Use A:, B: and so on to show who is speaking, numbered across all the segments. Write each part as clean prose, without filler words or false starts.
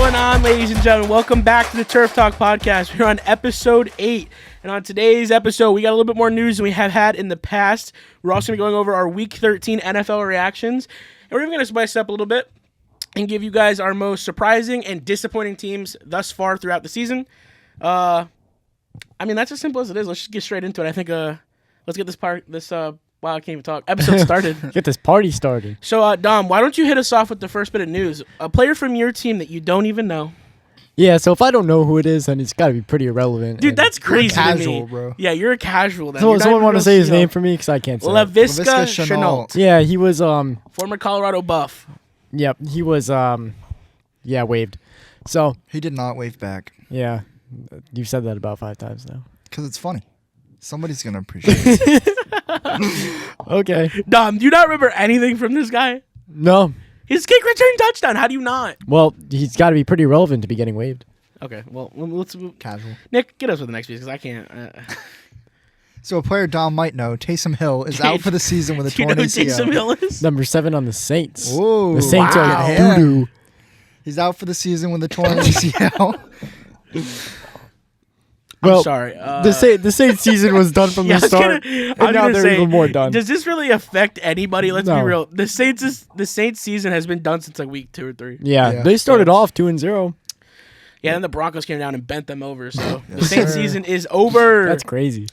A: going on, ladies and gentlemen? Welcome back to the Turf Talk Podcast. We're on episode 8. And on today's episode, we got a little bit more news than we have had in the past. We're also going to be going over our Week 13 NFL reactions. And we're even going to spice it up a little bit and give you guys our most surprising and disappointing teams thus far throughout the season. I mean, that's as simple as it is. Let's just get straight into it. I think let's get wow, I can't even talk. Episode started.
B: Get this party started.
A: So, Dom, why don't you hit us off with the first bit of news? A player from your team that you don't even know.
B: Yeah, so if I don't know who it is, then it's got to be pretty irrelevant.
A: Dude, that's crazy
C: casual,
A: to me.
C: bro.
A: Yeah, you're a casual. Then.
B: So someone want to say his name for me? Because I can't say it.
A: Laviska Shenault.
B: Yeah, he was...
A: former Colorado Buff.
B: Yep, he was... waived. So...
C: He did not wave back.
B: Yeah, you've said that about 5 times now.
C: Because it's funny. Somebody's going to appreciate it.
B: Okay.
A: Dom, do you not remember anything from this guy?
B: No.
A: His kick return touchdown. How do you not?
B: Well, he's got to be pretty relevant to be getting waived.
A: Okay, well, let's move.
C: Casual.
A: Nick, get us with the next piece because I can't.
C: So a player Dom might know, Taysom Hill, is out for the season with a torn ACL.
A: Do you know who Taysom Hill is?
B: Number 7 on the Saints.
C: Whoa.
B: The Saints are
C: Yeah.
B: doo-doo.
C: He's out for the season with a torn ACL.
B: Well,
A: I'm sorry.
B: The Saints season was done from the start, and now they're even more done.
A: Does this really affect anybody? Let's be
B: No.
A: real. The Saints season has been done since like week 2 or 3.
B: Yeah, they started off 2-0.
A: Yeah, then the Broncos came down and bent them over. So the
C: Yes,
A: Saints
C: sir.
A: season is over.
B: That's crazy.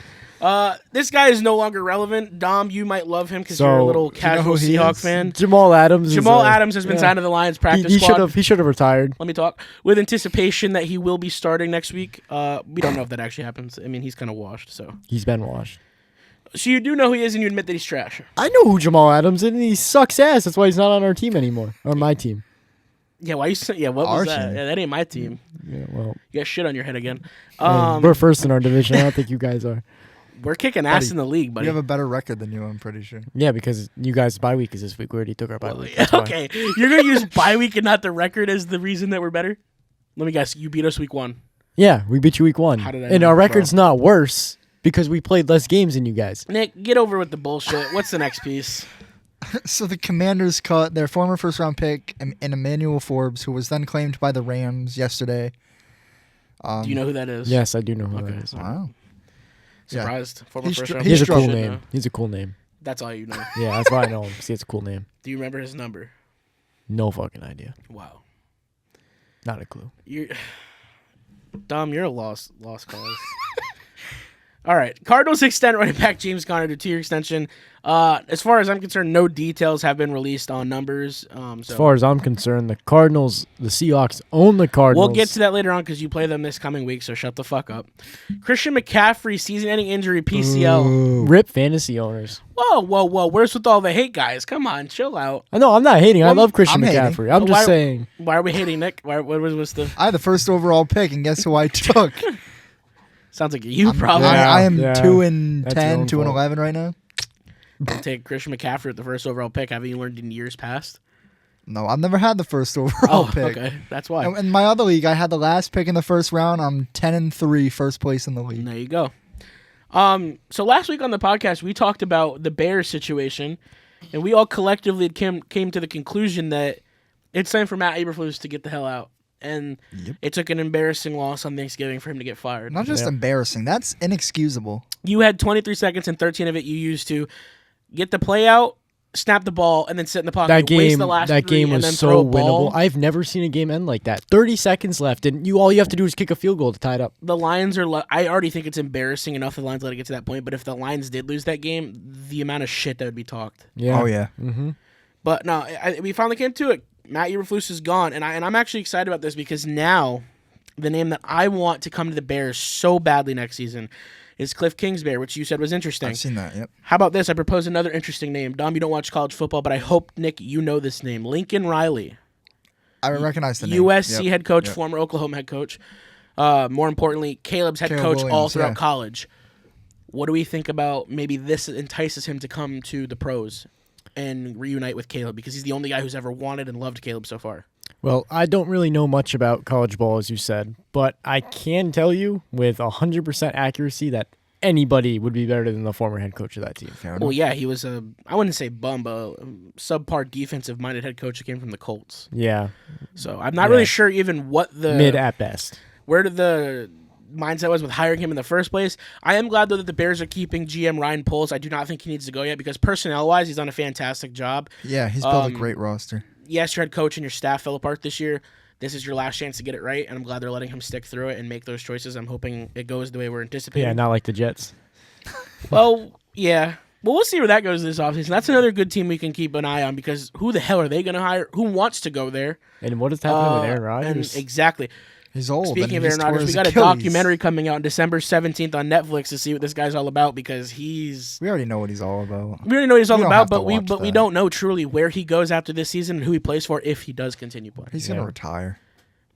A: This guy is no longer relevant. Dom, you might love him because
B: So,
A: you're a little
C: do you know
A: casual
C: who he
A: Seahawks
C: is?
A: fan.
B: Jamal Adams.
A: Jamal Adams has been signed to the Lions practice squad.
B: He should have retired.
A: Let me talk. With anticipation that he will be starting next week. We don't know if that actually happens. I mean, he's kind of washed. So
B: He's been washed.
A: you do know who he is, and you admit that he's trash.
B: I know who Jamal Adams is, and he sucks ass. That's why he's not on our team anymore, or my team.
A: Yeah, why you? Yeah, what
C: Our
A: was that?
C: team.
A: Yeah, that ain't my team.
B: Yeah, well,
A: You got shit on your head again.
B: we're first in our division. I don't think you guys are.
A: We're kicking ass
C: Buddy,
A: in the league,
C: We
A: buddy.
C: have a better record than you, I'm pretty sure.
B: Yeah, because you guys' bye week is this week. We already took our bye week.
A: Yeah,
B: That's why.
A: okay, you're gonna use bye week and not the record as the reason that we're better. Let me guess. You beat us week 1.
B: Yeah, we beat you week 1.
A: How did I
B: and
A: know,
B: our
A: bro?
B: record's not worse because we played less games than you guys.
A: Nick, get over with the bullshit. What's the next piece?
C: So the Commanders cut their former first-round pick in Emmanuel Forbes, who was then claimed by the Rams yesterday.
A: Do you know who that is?
B: Yes, I do know who
A: Okay.
B: that is.
C: Wow.
A: Surprised. Former
C: He's
A: first
C: str-
A: round
B: He has a
A: pick.
B: cool
A: Should
B: name.
A: know.
B: He's a cool name.
A: That's all you know.
B: Yeah, that's why I know him. See, it's a cool name.
A: Do you remember his number?
B: No fucking idea.
A: Wow.
B: Not a clue.
A: You're Dom, you're a lost cause. All right. Cardinals extend running back James Conner to 2-year extension. As far as I'm concerned, no details have been released on numbers.
B: As far as I'm concerned, the Seahawks own the Cardinals.
A: We'll get to that later on because you play them this coming week, so shut the fuck up. Christian McCaffrey, season-ending injury, PCL.
B: Ooh. Rip fantasy owners.
A: Whoa. Where's with all the hate, guys? Come on, chill out.
B: I know, I'm not hating. I
A: Well,
B: love Christian
C: I'm hating.
B: McCaffrey. I'm
A: Why-
B: just saying.
A: Why are we hating, Nick? What was the...
C: I had the first overall pick, and guess who I took?
A: Sounds like you probably
C: I am
B: Yeah.
C: 2-10,
B: That's your own
C: 2-11 right now.
A: take Christian McCaffrey at the first overall pick. Haven't you learned in years past?
C: No, I've never had the first overall pick.
A: Okay. That's why.
C: In my other league, I had the last pick in the first round. I'm 10-3, first place in the league.
A: There you go. So last week on the podcast, we talked about the Bears situation, and we all collectively came to the conclusion that it's time for Matt Eberflus to get the hell out. And it took an embarrassing loss on Thanksgiving for him to get fired.
C: Not just embarrassing. That's inexcusable.
A: You had 23 seconds, and 13 of it you used to get the play out, snap the ball, and then sit in the pocket. Waste the last
B: That
A: three,
B: game
A: and then
B: was
A: throw
B: so
A: a ball.
B: winnable. I've never seen a game end like that. 30 seconds left, and all you have to do is kick a field goal to tie it up.
A: The Lions are. I already think it's embarrassing enough the Lions let it get to that point. But if the Lions did lose that game, the amount of shit that would be talked.
B: Yeah.
C: Oh, yeah.
B: Mm-hmm.
A: But no, we finally came to it. Matt Eberflus is gone, and I'm actually excited about this because now the name that I want to come to the Bears so badly next season is Cliff Kingsbury, which you said was interesting.
C: I've seen that, yep.
A: How about this? I propose another interesting name. Dom, you don't watch college football, but I hope, Nick, you know this name. Lincoln Riley.
C: I recognize the name.
A: USC
C: Yep.
A: head coach,
C: Yep.
A: former Oklahoma head coach. More importantly, Caleb's head
C: Caleb
A: coach all
C: Williams,
A: throughout
C: yeah.
A: college. What do we think about maybe this entices him to come to the pros and reunite with Caleb? Because he's the only guy who's ever wanted and loved Caleb so far.
B: Well, I don't really know much about college ball, as you said, but I can tell you with 100% accuracy that anybody would be better than the former head coach of that team.
C: Fair
A: Well,
C: enough.
A: yeah, he was I wouldn't say bum, but a subpar defensive-minded head coach that came from the Colts.
B: Yeah,
A: So I'm not really sure even what the
B: mid at best.
A: where the mindset was with hiring him in the first place. I am glad though that the Bears are keeping GM Ryan Poles. I do not think he needs to go yet because personnel-wise, he's done a fantastic job.
C: Yeah, he's built a great roster.
A: Yes, your head coach and your staff fell apart this year. This is your last chance to get it right, and I'm glad they're letting him stick through it and make those choices. I'm hoping it goes the way we're anticipating.
B: Yeah, not like the Jets.
A: Well, yeah. Well, we'll see where that goes this offseason. That's another good team we can keep an eye on because who the hell are they going to hire? Who wants to go there?
B: And what is happening with Aaron Rodgers?
A: Exactly.
C: He's old.
A: Speaking of
C: and he
A: Aaron
C: tore
A: Rodgers,
C: his
A: we got a
C: Achilles.
A: documentary coming out on December 17th on Netflix to see what this guy's all about because we
C: already know what he's all about.
A: already know what he's all
C: We don't
A: about,
C: have to
A: but we
C: watch that.
A: don't know truly where he goes after this season and who he plays for if he does continue playing.
C: He's gonna retire.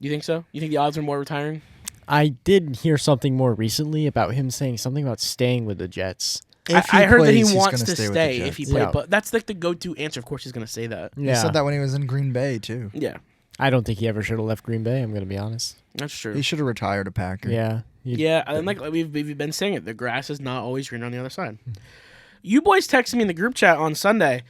A: You think so? You think the odds are more retiring?
B: I did hear something more recently about him saying something about staying with the Jets.
A: I heard that he
C: plays, he's
A: wants
C: gonna
A: to
C: stay with
A: stay
C: the
A: if he
C: Jets.
A: played,
B: Yeah.
A: but that's like the go-to answer. Of course, he's going to say that.
C: He
B: Yeah,
C: said that when he was in Green Bay too.
A: Yeah,
B: I don't think he ever should have left Green Bay. I'm going to be honest.
A: that's true.
C: He should have retired a Packer.
B: Yeah,
A: Yeah, and like we've been saying it, the grass is not always green on the other side. You boys texted me in the group chat on Sunday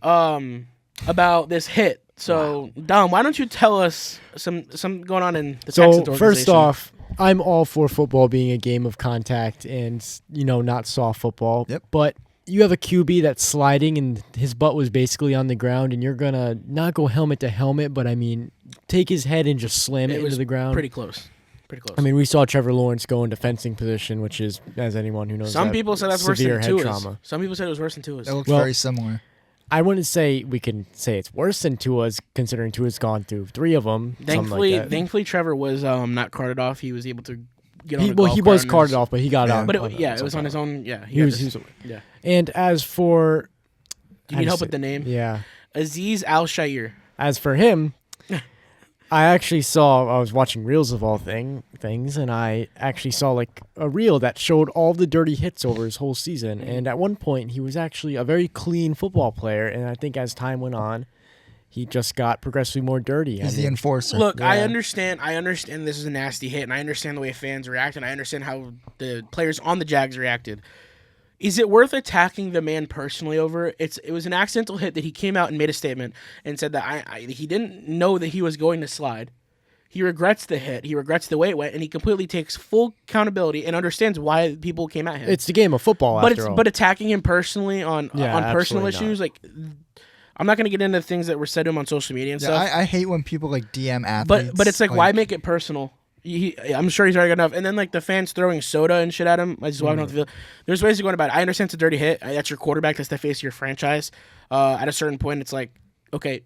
A: about this hit. So, Dom, why don't you tell us some going on in the Texans
B: So
A: organization?
B: first off, I'm all for football being a game of contact and not soft football.
C: Yep.
B: But you have a QB that's sliding and his butt was basically on the ground, and you're gonna not go helmet to helmet, but I mean take his head and just slam it
A: was
B: into the ground.
A: pretty close. Pretty close.
B: I mean, we saw Trevor Lawrence go into fencing position, which is, as anyone who knows,
A: some people said that's worse
B: severe
A: than
B: head
A: Tua's.
B: trauma.
A: Some people said it was worse than Tua's.
C: It looks
B: Well-
C: very similar.
B: I wouldn't say we can say it's worse than Tua's, considering Tua's gone through 3 of them.
A: Thankfully, Trevor was not carted off. He was able to get on
B: He,
A: the golf
B: he
A: cart
B: was
A: and
B: carted off, but he got
C: Yeah.
B: on.
A: But
B: on
A: it was
B: some
A: on his
B: time.
A: own. Yeah,
B: He was-
A: yeah.
B: And as for,
A: Do you need help with the name?
B: Yeah.
A: Aziz Al Shair.
B: As for him, I was watching reels of all things, and I actually saw like a reel that showed all the dirty hits over his whole season. And at one point, he was actually a very clean football player. And I think as time went on, he just got progressively more dirty.
C: He's the enforcer.
A: Look,
B: Yeah.
A: I understand this is a nasty hit, and I understand the way fans react, and I understand how the players on the Jags reacted. Is it worth attacking the man personally over it? It was an accidental hit that he came out and made a statement and said that he didn't know that he was going to slide. He regrets the hit. He regrets the way it went, and he completely takes full accountability and understands why people came at him.
B: It's the game of football, after all.
A: But attacking him personally on personal
B: absolutely
A: issues, like I'm not going to get into things that were said to him on social media and
C: Yeah,
A: stuff.
C: I hate when people like DM athletes.
A: But it's like, why make it personal? I'm sure he's already got enough. And then like the fans throwing soda and shit at him. I just walking off the field. There's ways of going about it. I understand it's a dirty hit. That's your quarterback. That's the face of your franchise. At a certain point, it's like, okay,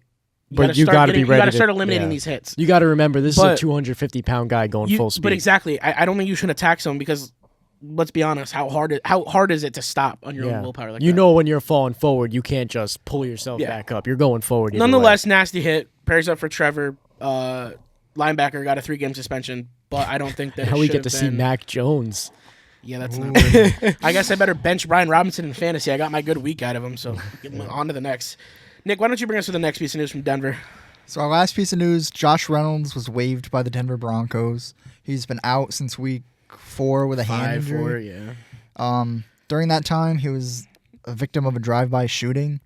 B: But you got to be ready.
A: You got to start eliminating these hits.
B: You got to remember, this is
A: But-
B: a 250-pound guy going full speed.
A: But exactly, I don't think you should attack someone because let's be honest, how hard is it to stop on your own willpower? Like
B: you
A: that?
B: know when you're falling forward, you can't just pull yourself
A: Yeah.
B: back up. You're going forward. either
A: Nonetheless, nasty hit. Prayers up for Trevor. Linebacker got a 3-game suspension, but I don't think that
B: way. How
A: it
B: we
A: should
B: get to
A: have
B: see
A: been-
B: Mac Jones.
A: Yeah, that's not good. I guess I better bench Brian Robinson in fantasy. I got my good week out of him, so on to the next. Nick, why don't you bring us to the next piece of news from Denver?
C: So our last piece of news, Josh Reynolds was waived by the Denver Broncos. He's been out since week 4 with a hand injury.
A: Yeah.
C: During that time, he was a victim of a drive-by shooting.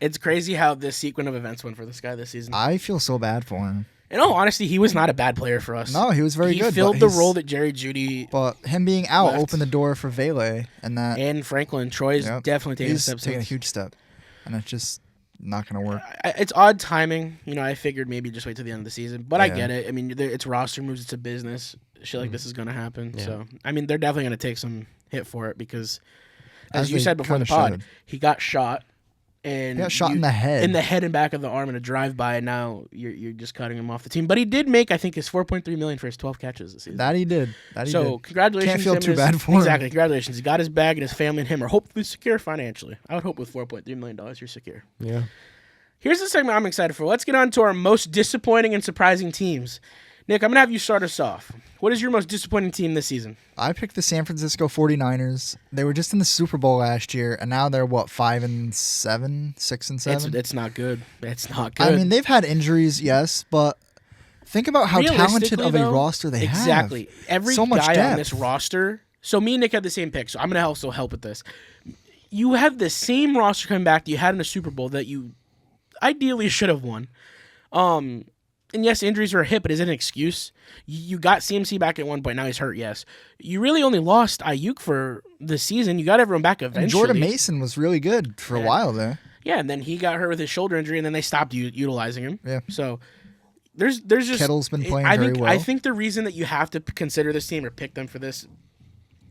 A: It's crazy how this sequence of events went for this guy this season.
C: I feel so bad for him.
A: In all honesty, he was not a bad player for us.
C: No, he was very
A: He
C: good.
A: filled
C: but
A: the
C: he's-
A: role that Jerry Jeudy
C: But him being out
A: left.
C: opened the door for Vele, and that
A: and Franklin. Troy's
C: Yep.
A: definitely taking
C: he's
A: steps.
C: taking a
A: since.
C: huge step, and it's just not going to work.
A: It's odd timing. I figured maybe just wait till the end of the season, but I
C: Yeah.
A: get it. I mean, it's roster moves. It's a business. Shit like this is going to happen. So, I mean, they're definitely going to take some hit for it because, as you
C: they
A: said before the
C: kinda
A: pod,
C: should.
A: he got shot. And
C: He got shot in the head.
A: in the head and back of the arm in a drive-by, and now you're just cutting him off the team. But he did make, I think, his $4.3 million for his 12 catches this season.
C: That he did. That he
A: So
C: did.
A: congratulations.
C: Can't feel
A: to him
C: too
A: and his-
C: bad for him.
A: Exactly. Congratulations. He got his bag, and his family and him are hopefully secure financially. I would hope with $4.3 million you're secure.
B: Yeah.
A: Here's the segment I'm excited for. Let's get on to our most disappointing and surprising teams. Nick, I'm going to have you start us off. What is your most disappointing team this season?
C: I picked the San Francisco 49ers. They were just in the Super Bowl last year, and now they're, 5-7, 6-7?
A: It's not good. It's not good.
C: I mean, they've had injuries, yes, but think about how talented
A: Realistically,
C: of a
A: though,
C: roster they have.
A: Exactly. Every
C: So much
A: guy on
C: depth.
A: this roster So me and Nick had the same pick, so I'm going to also help with this. You have the same roster coming back that you had in the Super Bowl that you ideally should have won. And yes, injuries are a hit, but is it an excuse? You got CMC back at one point. Now he's hurt, yes. You really only lost Ayuk for the season. You got everyone back eventually.
C: And Jordan Mason was really good for a while there.
A: Yeah, and then he got hurt with his shoulder injury, and then they stopped utilizing him.
C: Yeah.
A: So there's just...
C: Kittle's been playing
A: very
C: well.
A: I think the reason that you have to consider this team or pick them for this,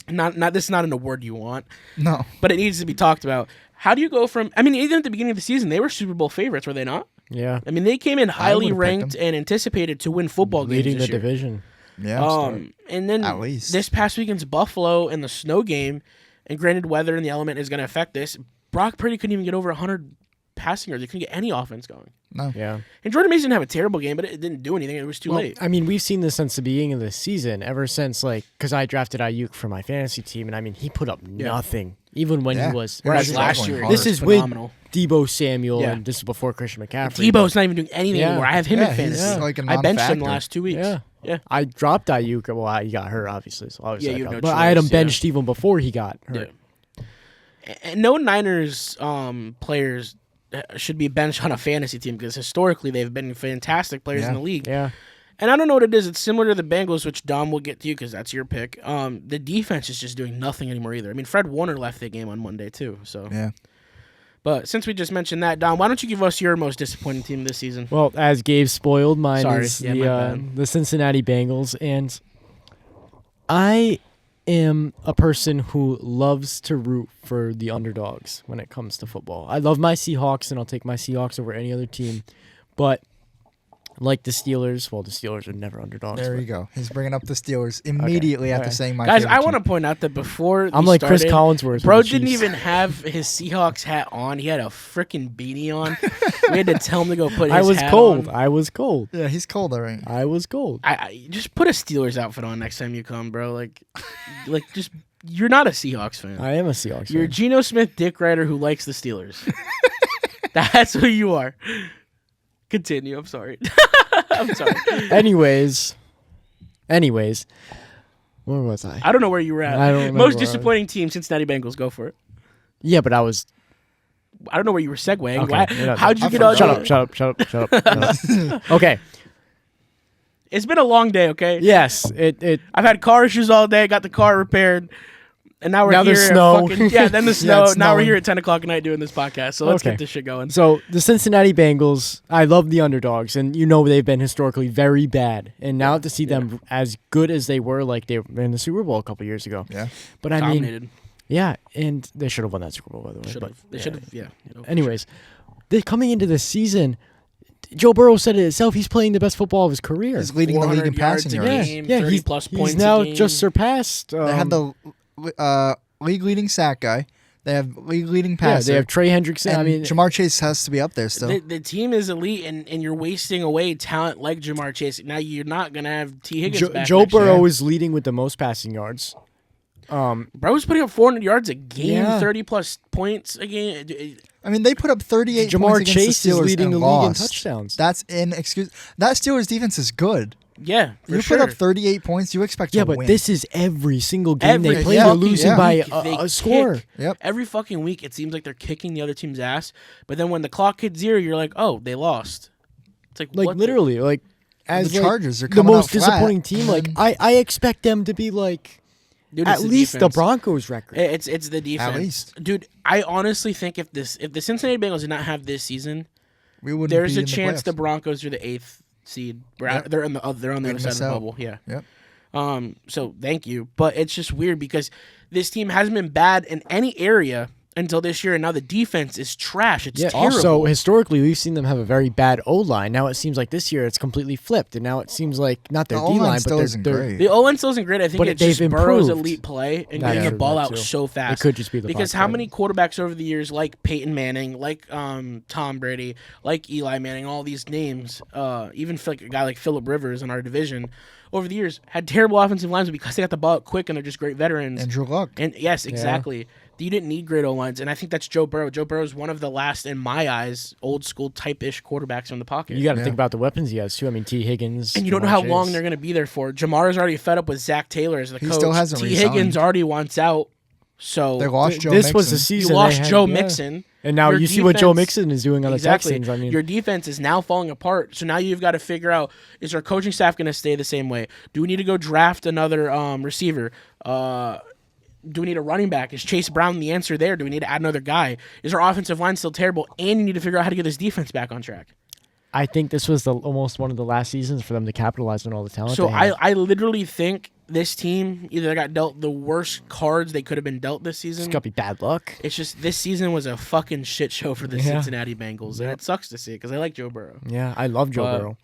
A: this is not an award you want.
C: No.
A: But it needs to be talked about. How do you go from... I mean, even at the beginning of the season, they were Super Bowl favorites, were they not?
B: Yeah.
A: I mean, they came in highly
C: would've
A: ranked
C: picked
A: and anticipated to win football games
B: Leading
A: this
B: the
A: year.
B: division.
C: Yeah.
A: And then
C: At least.
A: this past weekend's Buffalo and the snow game, and granted, weather and the element is going to affect this. Brock Purdy couldn't even get over 100 passing yards. They couldn't get any offense going.
C: No.
B: Yeah.
A: And Jordan Mason didn't have a terrible game, but it didn't do anything. It was too late.
B: I mean, we've seen this since the beginning of the season, ever since, because I drafted Ayuk for my fantasy team, and I mean, he put up nothing, even when he was.
A: Whereas
C: He's
A: last
C: struggling
A: year,
C: hard.
B: This is
A: phenomenal.
B: with Debo Samuel,
A: Yeah.
B: and this is before Christian McCaffrey.
A: Debo's not even doing anything
B: Yeah.
A: anymore. I have him in
C: Yeah, he's
A: fantasy.
C: like a
A: I benched him the
C: non-factor.
A: last 2 weeks.
B: Yeah. I dropped Ayuk. Well, he got hurt, obviously. So obviously
A: Yeah,
B: I
A: you have
B: dropped-
A: no
B: but I had him
A: choice, yeah.
B: benched even before he got hurt.
A: Yeah. And no Niners players should be benched on a fantasy team because historically they've been fantastic players in the league.
B: Yeah.
A: And I don't know what it is. It's similar to the Bengals, which Dom will get to you because that's your pick. The defense is just doing nothing anymore either. I mean, Fred Warner left the game on Monday too. So,
C: Yeah.
A: But since we just mentioned that, Dom, why don't you give us your most disappointing team this season?
B: Well, as Gabe spoiled, mine
A: Sorry.
B: is
A: Yeah, my bad.
B: the Cincinnati Bengals, and I am a person who loves to root for the underdogs when it comes to football. I love my Seahawks, and I'll take my Seahawks over any other team, but like the Steelers, well, the Steelers are never underdogs.
C: There
B: but
C: you go. He's bringing up the Steelers immediately after
B: Okay.
C: saying my
A: Guys,
C: favorite
A: I want to
C: team.
A: point out that before
B: I'm
A: we
B: like Chris
A: started,
B: Collinsworth.
A: Bro
B: with the
A: didn't
B: Chiefs.
A: even have his Seahawks hat on. He had a freaking beanie on. We had to tell him to go put his
B: I was
A: hat
B: cold.
A: on.
B: I was cold.
C: Yeah, he's cold already.
B: I was cold.
A: I just put a Steelers outfit on next time you come, bro. Like just you're not a Seahawks fan.
B: I am a Seahawks
A: You're a
B: fan.
A: Geno Smith dick rider who likes the Steelers. That's who you are. Continue. I'm sorry. I'm sorry.
B: Anyways, where was I?
A: I don't know where you were at.
B: I don't remember
A: Most
B: where I was.
A: disappointing team, Cincinnati Bengals. Go for it.
B: Yeah, but I was.
A: I don't know where you were segueing.
B: Okay,
A: Why-
B: you're not-
A: how'd you
C: I
A: get all
C: forgot.
B: Shut up. Okay.
A: It's been a long day, okay?
B: Yes. It.
A: I've had car issues all day, got the car repaired, and now we're
B: Now
A: here.
B: there's
A: at
B: snow.
A: Then the snow.
C: it's
A: Now we're
C: snowing.
A: here at 10 o'clock at night doing this podcast, so let's
B: Okay.
A: get this shit going.
B: So the Cincinnati Bengals, I love the underdogs, and they've been historically very bad. And now to see them as good as they were, like they were in the Super Bowl a couple years ago.
C: Yeah.
B: But I mean,
A: Dominated.
B: yeah, and they should have won that Super Bowl by the way.
A: Should
B: but,
A: have. They should have, yeah. You know,
B: Anyways, they coming into the season, Joe Burrow said it himself. He's playing the best football of his career.
C: He's leading the league in
A: 400 yards
C: passing
A: a
C: yards.
A: game,
B: yeah,
A: 30
B: he's
A: plus
B: he's
A: points a
B: now
A: game.
B: just surpassed.
C: They had the league leading sack guy. They have league leading passer.
B: they have Trey Hendrickson.
C: And
B: I mean,
C: Jamar Chase has to be up there still.
A: The team is elite, and you're wasting away talent like Jamar Chase. Now you're not gonna have T. Higgins back.
B: Joe
A: next year.
B: Burrow is leading with the most passing yards.
A: Bro's putting up 400 yards a game,
B: Yeah.
A: 30 plus points a game.
C: I mean, they put up 38
B: Jamar
C: points against
B: Chase
C: the
B: is
C: Steelers
B: leading
C: and
B: the league in
C: lost.
B: touchdowns.
C: That's inexcusable. That Steelers defense is good.
A: Yeah, for
C: You
A: sure.
C: put up 38 points, you expect
B: Yeah,
C: to
B: but
C: win.
B: this is every single game
A: Every
B: they play.
C: yeah,
B: They're
C: fucking
B: losing
C: yeah.
B: by
A: week they
B: a score.
A: kick.
C: Yep.
A: Every fucking week, it seems like they're kicking the other team's ass. But then when the clock hits zero, you're like, oh, they lost. It's like,
B: Like
A: what the-
B: literally, like as
C: The
B: like,
C: Chargers are
B: the
C: coming
B: most
C: out flat,
B: disappointing team.
C: and
B: Like
C: then-
B: I expect them to be like
A: Dude,
B: at
A: it's the
B: least
A: defense.
B: the Broncos record.
A: It's the defense.
C: least.
A: Dude, I honestly think if the Cincinnati Bengals did not have this season,
C: we wouldn't
A: there's
C: be
A: a
C: in
A: chance the
C: playoffs.
A: Broncos are the 8th seed.
C: Yep.
A: They're on the other
C: They'd
A: side of
C: miss
A: the
C: out.
A: bubble. Yeah.
C: Yep.
A: So thank you, but it's just weird because this team hasn't been bad in any area until this year, and now the defense is trash. It's
B: Yeah.
A: terrible.
B: Also, historically, we've seen them have a very bad O line. Now it seems like this year it's completely flipped, and now it seems like not their
C: The
B: D
C: O-line
B: line, but
C: still
B: their
C: isn't
B: their-
C: great.
A: the O line still isn't great. I think
B: But
A: it's
B: they've
A: just Burrow's
B: improved.
A: elite play and
B: That's
A: getting the
B: true,
A: ball
B: that
A: out
B: too.
A: so fast.
B: It could just be the
A: because
B: fact
A: how
B: that-
A: many quarterbacks over the years, like Peyton Manning, like Tom Brady, like Eli Manning, all these names, even like a guy like Phillip Rivers in our division, over the years had terrible offensive lines because they got the ball out quick and they're just great veterans.
C: Andrew Luck.
A: And yes, exactly. You didn't need great O-lines, and I think that's Joe Burrow. Joe Burrow is one of the last, in my eyes, old school type-ish quarterbacks in the pocket.
B: You got to think about the weapons he has too. I mean, T. Higgins,
A: and you don't know how long they're going to be there for. Jamar is already fed up with Zach Taylor as the coach.
C: He still hasn't
A: T. Higgins already wants out. So
C: they lost Joe
B: this
C: Mixon.
B: was the season
A: you lost
B: they had,
A: Joe Mixon.
B: And now you see what Joe Mixon is doing on the Texans. I mean,
A: your defense is now falling apart. So now you've got to figure out, is our coaching staff going to stay the same way? Do we need to go draft another receiver? Do we need a running back? Is Chase Brown the answer there? Do we need to add another guy? Is our offensive line still terrible? And you need to figure out how to get this defense back on track.
B: I think this was almost one of the last seasons for them to capitalize on all the talent.
A: So
B: they had.
A: I literally think this team either got dealt the worst cards they could have been dealt this season.
B: It's got to be bad luck.
A: It's just this season was a fucking shit show for the Cincinnati Bengals, and it sucks to see it because I like Joe Burrow.
B: Yeah, I love Joe Burrow.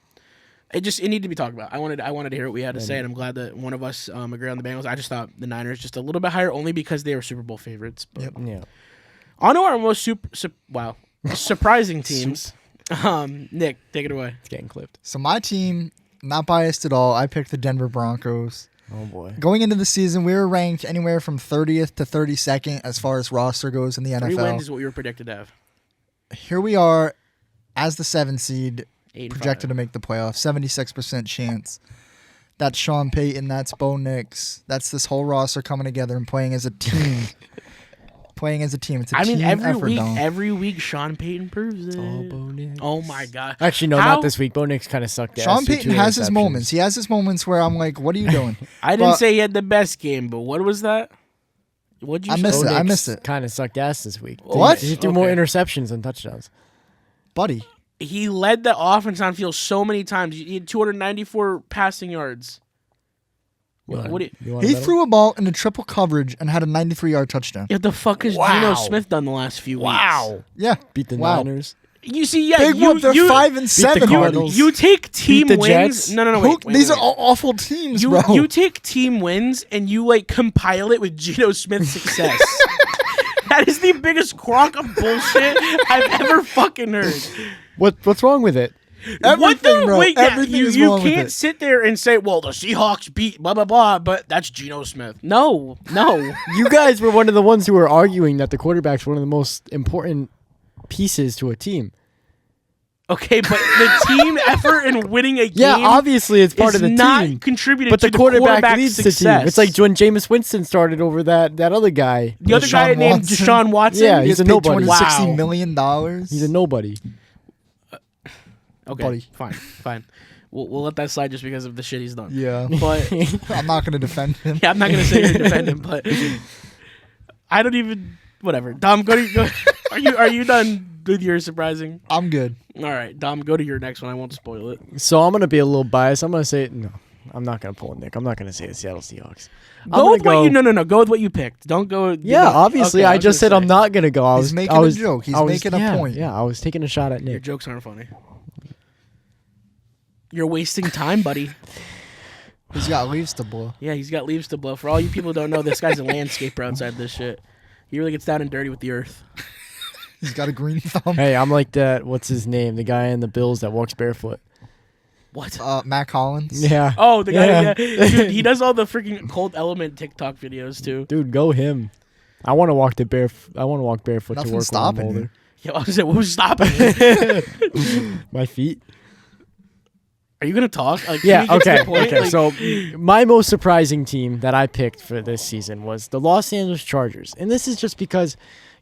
A: It needed to be talked about. I wanted to hear what we had to say, and I'm glad that one of us agree on the Bengals. I just thought the Niners just a little bit higher, only because they were Super Bowl favorites. But.
B: Yep. Yeah.
A: On to our most surprising teams. Nick, take it away.
B: It's getting clipped.
C: So my team, not biased at all. I picked the Denver Broncos.
B: Oh boy.
C: Going into the season, we were ranked anywhere from 30th to 32nd as far as roster goes in the NFL.
A: 3 wins is what we were predicted to have.
C: Here we are as the 7th seed,
A: 8-5.
C: projected to make the playoffs. 76% chance. That's Sean Payton. That's Bo Nix. That's this whole roster coming together and playing as a team. It's a team
A: every week Sean Payton proves it.
B: All Bo Nix.
A: Oh my god.
B: Actually, no, not this week. Bo Nix kind of sucked.
C: Sean Payton has his moments. He has his moments where I'm like, what are you doing?
A: I didn't say he had the best game, but what was that? What'd you say?
C: I missed it.
B: Kind of sucked ass this week.
C: What?
B: He threw more interceptions than touchdowns.
C: Buddy.
A: He led the offense on field so many times. He had 294 passing yards.
C: He threw a ball into triple coverage and had a 93-yard touchdown.
A: What the fuck has Geno Smith done the last few weeks?
C: Yeah.
B: Beat the Niners.
A: You see,
C: Big whoop, they're 5-7.
A: You take team wins. No, wait.
C: These are all awful teams, bro.
A: You take team wins and you compile it with Geno Smith's success. That is the biggest crock of bullshit I've ever fucking heard.
B: What's wrong with it?
C: Everything, bro.
A: Wait,
C: Everything is
A: you
C: wrong with
A: can't
C: it.
A: sit there and say, well, the Seahawks beat blah, blah, blah, but that's Geno Smith. No.
B: You guys were one of the ones who were arguing that the quarterback's one of the most important pieces to a team.
A: Okay, but the team effort in winning a game
B: obviously it's part of the
A: not
B: team.
A: Contributed
B: But
A: to
B: the quarterback leads
A: success.
B: the team. It's like when Jameis Winston started over that other guy.
A: The other guy named Deshaun Watson.
B: Yeah, he's a nobody.
C: $260 million.
B: He's a nobody.
A: Okay,
C: Buddy.
A: fine. We'll let that slide just because of the shit he's done.
C: Yeah.
A: But
C: I'm not going to defend him.
A: yeah, I'm not going to say you're defend him, but I don't even. Whatever. Dom, go. Are you done with your surprising?
C: I'm good.
A: All right, Dom, go to your next one. I won't spoil it.
B: So I'm gonna be a little biased. I'm gonna say no. I'm not gonna pull Nick. I'm not gonna say the Seattle Seahawks.
A: Go with what you picked. Don't go.
B: Obviously,
A: okay,
B: I just said I'm not gonna go.
C: He's making a joke. He's making a point.
B: Yeah, I was taking a shot at
A: Your
B: Nick.
A: jokes aren't funny. You're wasting time, buddy.
C: He's got leaves to blow.
A: Yeah, he's got leaves to blow. For all you people who don't know, this guy's a landscaper outside this shit. He really gets down and dirty with the earth.
C: He's got a green thumb.
B: Hey, I'm like that. What's his name? The guy in the Bills that walks barefoot.
A: What?
C: Matt Collins.
B: Yeah.
A: Oh, the guy. Yeah. Dude, he does all the freaking Cold Element TikTok videos too.
B: Dude, go him. I want to walk barefoot
C: Nothing's
B: to work
C: stopping
B: with
C: you.
A: Yo, I was like, who's stopping you?
B: My feet.
A: Are you gonna talk? Like,
B: Yeah.
A: can we get to
B: Okay.
A: the point?
B: Okay.
A: Like,
B: So my most surprising team that I picked for this season was the Los Angeles Chargers, and this is just because.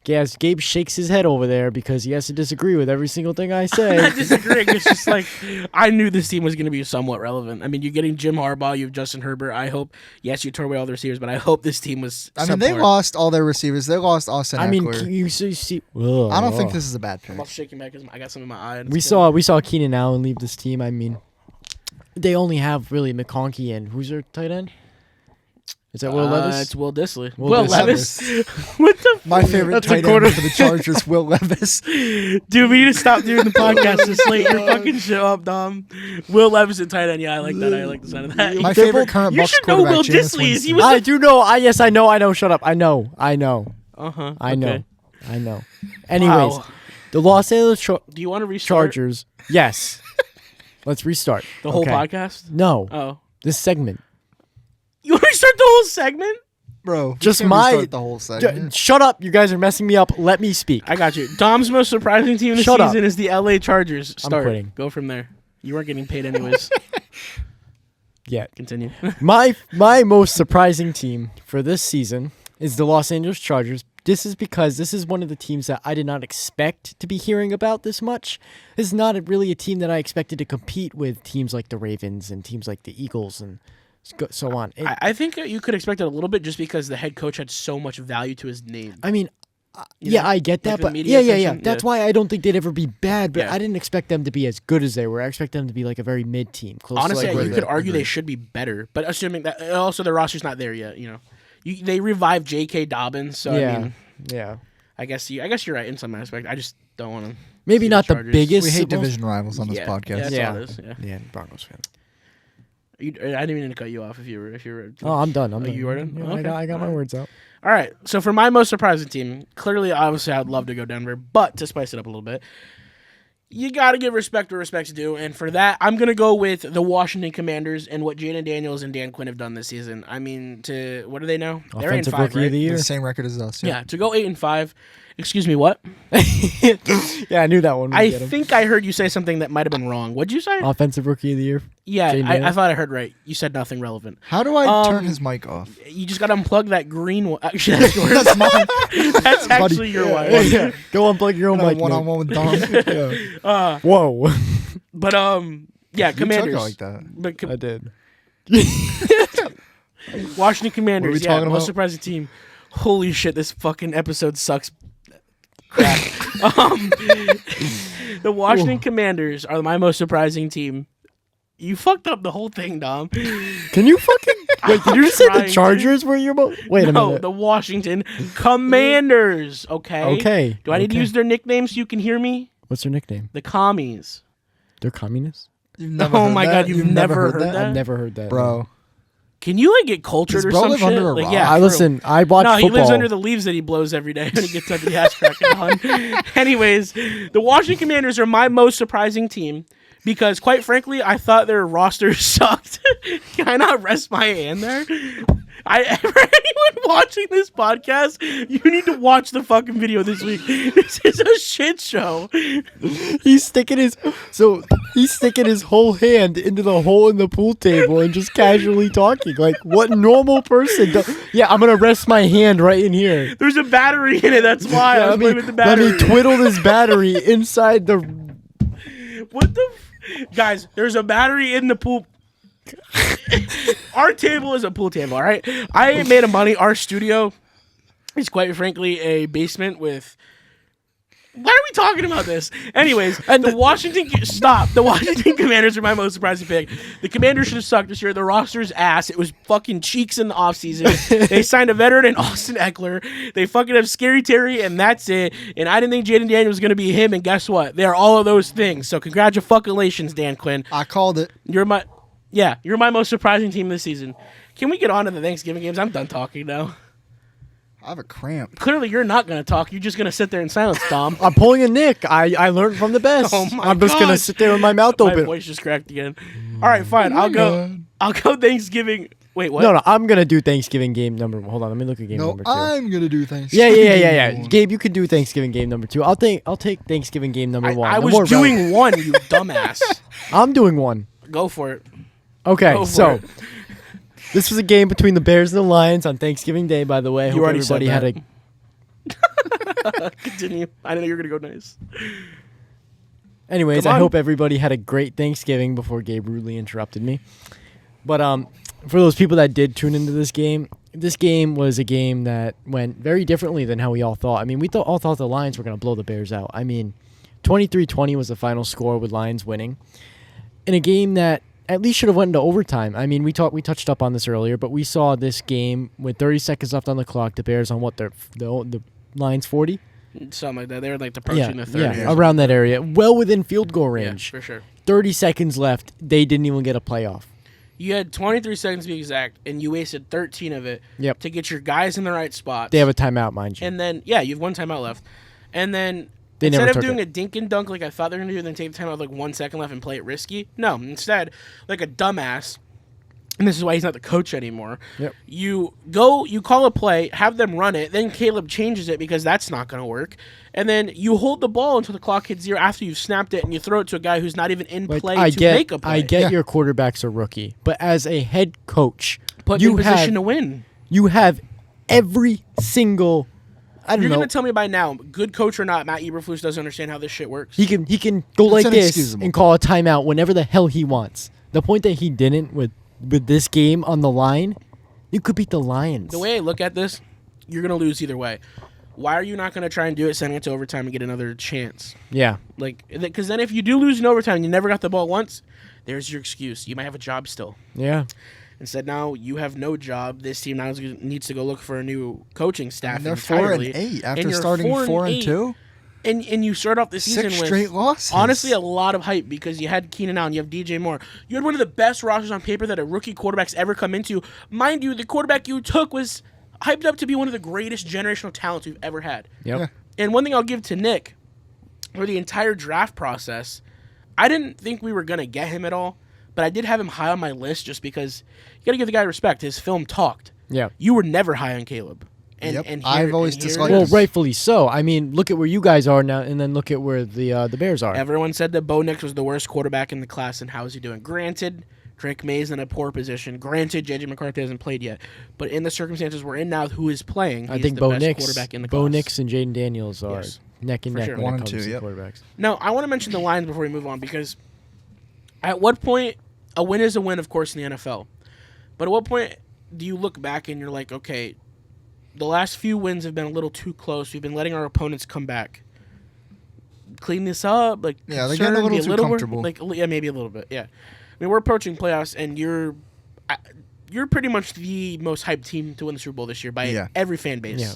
B: Yes, Gabe shakes his head over there because he has to disagree with every single thing I say.
A: I'm not disagreeing. It's just like I knew this team was going to be somewhat relevant. I mean, you're getting Jim Harbaugh, you have Justin Herbert. I hope, yes, you tore away all the receivers, but I hope this team was.
C: I mean, they
A: subpar.
C: lost all their receivers. They lost Austin
B: I mean,
C: Eckler.
B: you see.
C: I don't think this is a bad pick.
A: I'm also shaking back because I got some in my eye.
B: We saw Keenan Allen leave this team. I mean, they only have really McConkey and who's their tight end? Is that Will Levis?
A: It's Will Disley.
B: Will
A: Levis. What the?
C: My favorite
B: That's a
C: tight
B: quarter-
C: end for the Chargers, Will Levis.
A: Dude, we need to stop doing the podcast this late. You're fucking shit up, Dom. Will Levis at tight end. Yeah, I like that. I like the sound of that.
C: My favorite current
A: You
C: Bucs
A: should know
C: quarterback,
A: Will
C: Jameis
A: Disley is. He
C: Winston.
A: was.
B: I do know. Yes, I know. Shut up. I know.
A: Uh huh.
B: I know. Anyways,
A: Wow.
B: the Los Angeles
A: Do you want to restart
B: Chargers. Yes. Let's restart.
A: the whole
B: Okay.
A: podcast?
B: No.
A: Oh,
B: This segment.
A: you want to restart the whole segment?
C: Bro,
B: Just
C: we can't
B: my-
C: restart the whole segment.
B: Shut up! You guys are messing me up. Let me speak.
A: I got you. Dom's most surprising team this
B: Shut up.
A: season is the LA Chargers. Start.
B: quitting.
A: Go from there. You weren't getting paid anyways.
B: Yeah.
A: Continue.
B: My most surprising team for this season is the Los Angeles Chargers. This is because this is one of the teams that I did not expect to be hearing about this much. This is not really a team that I expected to compete with teams like the Ravens and teams like the Eagles and so on.
A: I think you could expect it a little bit just because the head coach had so much value to his name.
B: I mean,
A: You
B: yeah,
A: know?
B: I get
A: Like
B: that,
A: the
B: but
A: media
B: yeah.
A: attention,
B: That's
A: yeah.
B: why I don't think they'd ever be bad, but
A: Yeah.
B: I didn't expect them to be as good as they were. I expect them to be like a very mid team. Close
A: Honestly,
B: to like
A: you
B: where
A: could argue they should be better, but assuming that also the roster's not there yet. They revived J.K. Dobbins, so
B: yeah,
A: I mean,
B: yeah.
A: I guess you're right in some aspect. I just don't want to.
B: Maybe not the biggest.
C: We hate
B: most-
C: division rivals on this
A: Yeah,
C: podcast.
A: yeah, that's
B: Yeah.
A: all it is. Yeah.
B: Yeah, Broncos fan.
A: I didn't mean to cut you off if you were.
B: Oh, I'm done. I'm done.
A: you are done?
B: Yeah,
A: Okay.
B: I got my words out.
A: All right. So for my most surprising team, clearly, obviously, I'd love to go Denver, but to spice it up a little bit, you got to give respect where respect's due. And for that, I'm going to go with the Washington Commanders and what Jaden Daniels and Dan Quinn have done this season. I mean, what are they now? They're
B: Offensive
A: 8-5,
B: rookie
A: right?
B: of the year.
C: The same record as us.
A: Yeah, to go 8-5. Excuse me, what?
B: Yeah, I knew that one.
A: I think I heard you say something that might have been wrong. What'd you say?
B: Offensive rookie of the year.
A: Yeah,
B: Jaden
A: I
B: Daniels?
A: thought I heard right. You said nothing relevant.
C: How do I turn
A: Um,
C: his mic off?
A: You just got to unplug that green one. Actually, that's yours.
C: That's mine.
A: That's actually your
C: Yeah.
A: wire.
B: Yeah. Go unplug your own mic.
C: One on
B: Nick.
C: one with Dom. Yeah.
B: Whoa.
A: But yeah,
C: You
A: Commanders.
C: took it like that.
A: But
B: I did.
A: Washington Commanders.
C: What are we
A: Yeah,
C: talking
A: most
C: about?
A: surprising team. Holy shit, this fucking episode sucks. Crap. The Washington Commanders are my most surprising team. You fucked up the whole thing, Dom.
B: Can you fucking wait? Did you just say
A: trying
B: the
A: to.
B: Chargers were your most? Wait a
A: No,
B: minute.
A: the Washington Commanders. Okay.
B: Okay.
A: Do I need to
B: okay.
A: use their nicknames so you can hear me?
B: What's their nickname?
A: The Commies.
B: They're communists.
C: You've never
A: Oh
C: heard
A: my
C: that?
A: God, you've never heard that?
B: I've never heard that,
C: Bro.
A: Can you like get cultured
C: Does
A: or
C: bro
A: some
C: live
A: shit?
C: under a
A: Like,
C: rock?
A: yeah,
B: I
A: for-
B: listen. I watch
A: No,
B: football.
A: he lives under the leaves that he blows every day when he gets up the ass cracking on. Anyways, the Washington Commanders are my most surprising team because, quite frankly, I thought their roster sucked. Can I not rest my hand there? For anyone watching this podcast, you need to watch the fucking video this week. This is a shit show.
B: He's sticking his whole hand into the hole in the pool table and just casually talking like what normal person does. Yeah, I'm gonna rest my hand right in here.
A: There's a battery in it. That's why I was playing with the
B: let
A: battery.
B: me twiddle this battery inside the.
A: What the guys? There's a battery in the pool. Our table is a pool table, all right? I ain't made of money. Our studio is quite frankly a basement with. Why are we talking about this? Anyways, and the Washington Commanders are my most surprising pick. The Commanders should have sucked this year. The roster's ass. It was fucking cheeks in the offseason. They signed a veteran in Austin Eckler. They fucking have Scary Terry, and that's it. And I didn't think Jaden Daniels was going to be him, and guess what? They are all of those things. So congratulations, Dan Quinn.
C: I called it.
A: You're my most surprising team this season. Can we get on to the Thanksgiving games? I'm done talking now.
C: I have a cramp.
A: Clearly, you're not going to talk. You're just going to sit there in silence, Tom.
B: I'm pulling a Nick. I learned from the best.
A: Oh my
B: I'm just gonna
A: God.
B: sit there with my mouth
A: My
B: open.
A: voice just cracked again. All right, fine. I'll go Thanksgiving. Wait, what?
B: No, I'm gonna do Thanksgiving game number. Hold on, let me look at game
C: No,
B: number 2.
C: I'm gonna do Thanksgiving.
B: Yeah. Gabe, you could do Thanksgiving game number 2. I'll take Thanksgiving game number 1.
A: I
B: The
A: was
B: more
A: doing one, you dumbass.
B: I'm doing one.
A: Go for it.
B: Okay,
A: Go for
B: so
A: it.
B: this was a game between the Bears and the Lions on Thanksgiving Day. By the way,
A: You
B: hope
A: already said
B: everybody had
A: that.
B: a.
A: Continue. I didn't know you were going to go nice.
B: Anyways,
A: Come
B: I
A: on.
B: hope everybody had a great Thanksgiving before Gabe rudely interrupted me. But for those people that did tune into this game was a game that went very differently than how we all thought. I mean, we all thought the Lions were going to blow the Bears out. I mean, 23-20 was the final score with Lions winning. In a game that at least should have went into overtime. I mean, we touched up on this earlier, but we saw this game with 30 seconds left on the clock. The Bears on what, the Lions 40?
A: Something like that. They were like approaching the 30.
B: Yeah, around that area. Well within field goal
A: Yeah,
B: range.
A: for sure.
B: 30 seconds left. They didn't even get a playoff.
A: You had 23 seconds to be exact, and you wasted 13 of it
B: Yep.
A: to get your guys in the right spots.
B: They have a timeout, mind you.
A: And then, yeah, you have one timeout left. And then,
B: They
A: instead
B: never
A: of
B: took
A: doing
B: it.
A: a dink and dunk like I thought they were going to do, and then take the timeout with like 1 second left and play it risky, no. Instead, like a dumbass, and this is why he's not the coach anymore.
B: Yep.
A: You call a play, have them run it, then Caleb changes it because that's not going to work. And then you hold the ball until the clock hits 0 after you've snapped it, and you throw it to a guy who's not even in play to make a play.
B: I get your quarterback's a rookie, but as a head coach,
A: Put you in position to win.
B: You have every single.
A: You're going to tell me by now, good coach or not, Matt Eberflus doesn't understand how this shit works.
B: He can go like this and call a timeout whenever the hell he wants. The point that he didn't with this game on the line, you could beat the Lions.
A: The way I look at this, you're going to lose either way. Why are you not going to try and do it, sending it to overtime and get another chance?
B: Yeah.
A: Because then if you do lose in overtime and you never got the ball once, there's your excuse. You might have a job still.
B: Yeah.
A: Instead, now you have no job. This team now needs to go look for a new coaching staff.
C: And they're
A: entirely.
C: 4-8 after starting 4-2.
A: And you start off the season
C: 6
A: with
C: straight losses.
A: Honestly, a lot of hype because you had Keenan Allen, you have DJ Moore. You had one of the best rosters on paper that a rookie quarterback's ever come into. Mind you, the quarterback you took was hyped up to be one of the greatest generational talents we've ever had.
B: Yep.
C: Yeah.
A: And one thing I'll give to Nick, for the entire draft process, I didn't think we were going to get him at all, but I did have him high on my list just because you got to give the guy respect. His film talked.
B: Yeah.
A: You were never high on Caleb.
C: I've always disliked
B: Well,
C: him.
B: rightfully so. I mean, look at where you guys are now, and then look at where the Bears are.
A: Everyone said that Bo Nix was the worst quarterback in the class, and how is he doing? Granted, Drake May's in a poor position. Granted, J.J. McCarthy hasn't played yet. But in the circumstances we're in now, who is playing,
B: I think
A: the
B: Bo
A: best
B: Nix,
A: quarterback in the class.
B: Bo Nix and Jaden Daniels are neck and
A: For
B: neck
A: sure.
B: when
C: 1
B: it
C: and
B: comes
C: 2,
B: to
C: yep.
B: quarterbacks.
A: Now, I want to mention the Lions before we move on, because at what point, a win is a win, of course, in the NFL. But at what point do you look back and you're like, okay, the last few wins have been a little too close. We've been letting our opponents come back. Clean this up.
C: Yeah, they're getting a little too comfortable.
A: Maybe a little bit, yeah. I mean, we're approaching playoffs, and you're pretty much the most hyped team to win the Super Bowl this year by every fan base.
B: Yeah.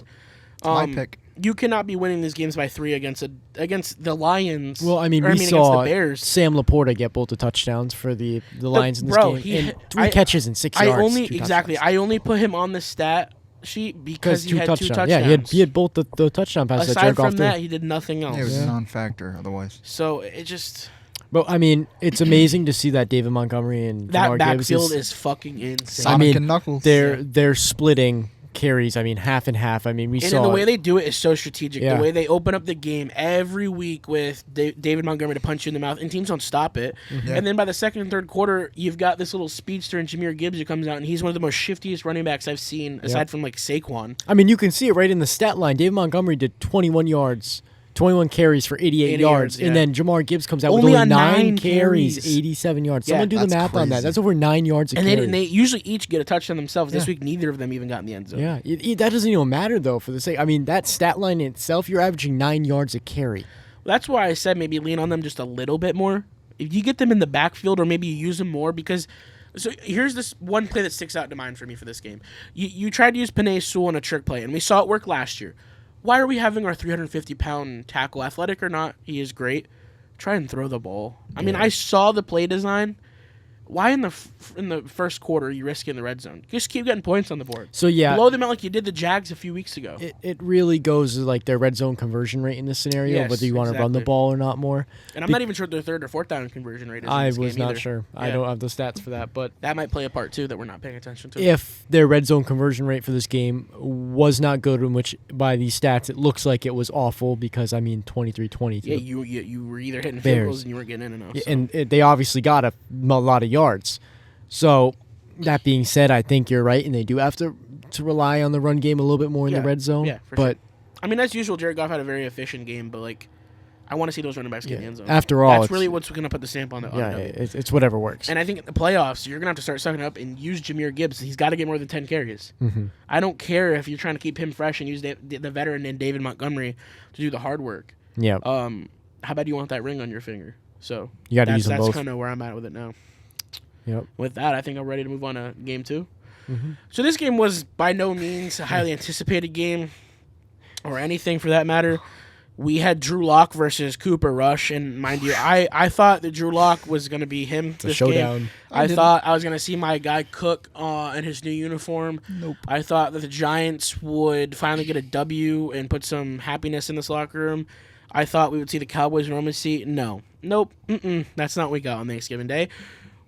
C: My pick.
A: You cannot be winning these games by 3 against the Lions.
B: Well, I mean, we
A: against
B: saw
A: the Bears.
B: Sam Laporta get both the touchdowns for the Lions in this game. And 3 catches and 6 yards.
A: I only put him on the stat sheet because he had 2 touchdowns.
B: Yeah, he had both the touchdown passes.
A: Aside from that, he did nothing else.
C: It was a non-factor otherwise.
A: So it just...
B: But, I mean, it's amazing to see that David Montgomery and
A: that
B: Jamar
A: backfield
B: Gibbs
A: is fucking insane.
C: Sonic and Knuckles.
B: They're splitting carries. I mean, half and half. I mean,
A: and the way they do it is so strategic. The way they open up the game every week with David Montgomery to punch you in the mouth, and teams don't stop it. Mm-hmm. And then by the second and third quarter, you've got this little speedster in Jahmyr Gibbs who comes out, and he's one of the most shiftiest running backs I've seen, aside from Saquon.
B: I mean, you can see it right in the stat line. David Montgomery did 21 yards. 21 carries for 88 yards. And then Jamar Gibbs comes out with only 9 carries, 87 yards. Someone do the math on that. That's over 9 yards a carry.
A: And they usually each get a touchdown themselves. This week, neither of them even got in the end zone.
B: Yeah, that doesn't even matter, though, for the sake. I mean, that stat line in itself, you're averaging 9 yards a carry.
A: That's why I said maybe lean on them just a little bit more. If you get them in the backfield, or maybe you use them more, because... So here's this one play that sticks out to mind for me for this game. You tried to use Penei Sewell on a trick play, and we saw it work last year. Why are we having our 350-pound tackle, athletic or not? He is great. Try and throw the ball. I mean, I saw the play design. Why in the first quarter are you risking the red zone? Just keep getting points on the board.
B: So yeah,
A: blow them out like you did the Jags a few weeks ago.
B: It really goes to like their red zone conversion rate in this scenario, whether you want to run the ball or not more.
A: And I'm not even sure what their 3rd or 4th down conversion rate is.
B: I was not sure. Yeah. I don't have the stats for that, but
A: that might play a part too that we're not paying attention to.
B: If their red zone conversion rate for this game was not good, in which by these stats it looks like it was awful, because I mean 23-20.
A: Yeah, you were either hitting field goals and you weren't getting in enough.
B: So. And they obviously got a lot of yards. So, that being said, I think you're right, and they do have to rely on the run game a little bit more in the red zone.
A: Yeah, for sure. I mean, as usual, Jared Goff had a very efficient game, but I want to see those running backs get in the end zone.
B: After all,
A: that's really what's going to put the stamp on the.
B: It's whatever works.
A: And I think in the playoffs, you're going to have to start sucking up and use Jahmyr Gibbs. He's got to get more than 10 carries.
B: Mm-hmm.
A: I don't care if you're trying to keep him fresh and use the veteran and David Montgomery to do the hard work.
B: Yeah.
A: How bad do you want that ring on your finger? So
B: you got to use them both.
A: That's kind of where I'm at with it now.
B: Yep.
A: With that, I think I'm ready to move on to game 2.
B: Mm-hmm.
A: So this game was by no means a highly anticipated game, or anything for that matter. We had Drew Lock versus Cooper Rush, and mind you, I thought that Drew Lock was going to be him this
B: showdown.
A: game. I thought I was going to see my guy Cook in his new uniform.
C: Nope.
A: I thought that the Giants would finally get a W and put some happiness in this locker room. I thought we would see the Cowboys in Roman seat. Nope. That's not what we got on Thanksgiving Day.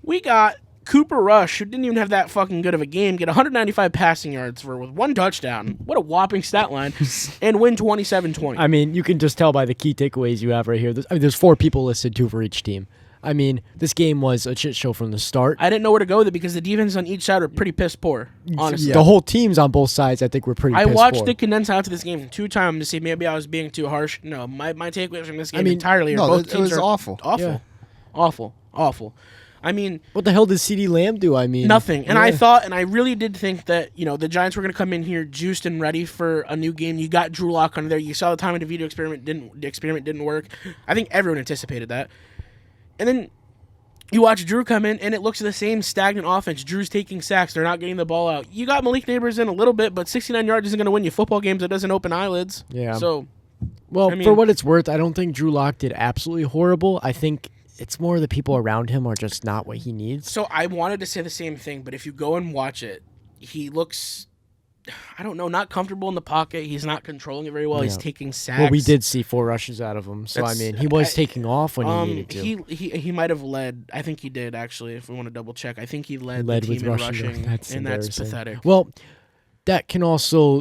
A: We got Cooper Rush, who didn't even have that fucking good of a game, get 195 passing yards with 1 touchdown. What a whopping stat line. And win 27-20.
B: I mean, you can just tell by the key takeaways you have right here. There's 4 people listed, 2 for each team. I mean, this game was a shit show from the start.
A: I didn't know where to go with it because the defense on each side were pretty piss poor, honestly.
B: Yeah. The whole teams on both sides, I think, were pretty piss poor.
A: I watched the condensed out to this game 2 times to see maybe I was being too harsh. No, my takeaways from this game entirely are both teams
C: it was
A: are
C: awful.
A: Awful.
C: Yeah.
A: Awful. I mean,
B: what the hell did CeeDee Lamb do? I mean,
A: nothing. And I thought, and I really did think that, the Giants were going to come in here juiced and ready for a new game. You got Drew Lock under there. You saw the time of the video experiment didn't work. I think everyone anticipated that. And then you watch Drew come in, and it looks the same stagnant offense. Drew's taking sacks. They're not getting the ball out. You got Malik Neighbors in a little bit, but 69 yards isn't going to win you football games. It doesn't open eyelids.
B: Yeah.
A: So,
B: for what it's worth, I don't think Drew Lock did absolutely horrible. I think it's more the people around him are just not what he needs.
A: So I wanted to say the same thing, but if you go and watch it, he looks, I don't know, not comfortable in the pocket. He's not controlling it very well. Yeah. He's taking sacks.
B: Well, we did see 4 rushes out of him. So, he was taking off when he needed
A: to. He might have led. I think he did, actually, if we want to double check. I think he led the team in rushing, and that's pathetic.
B: Well, that can also,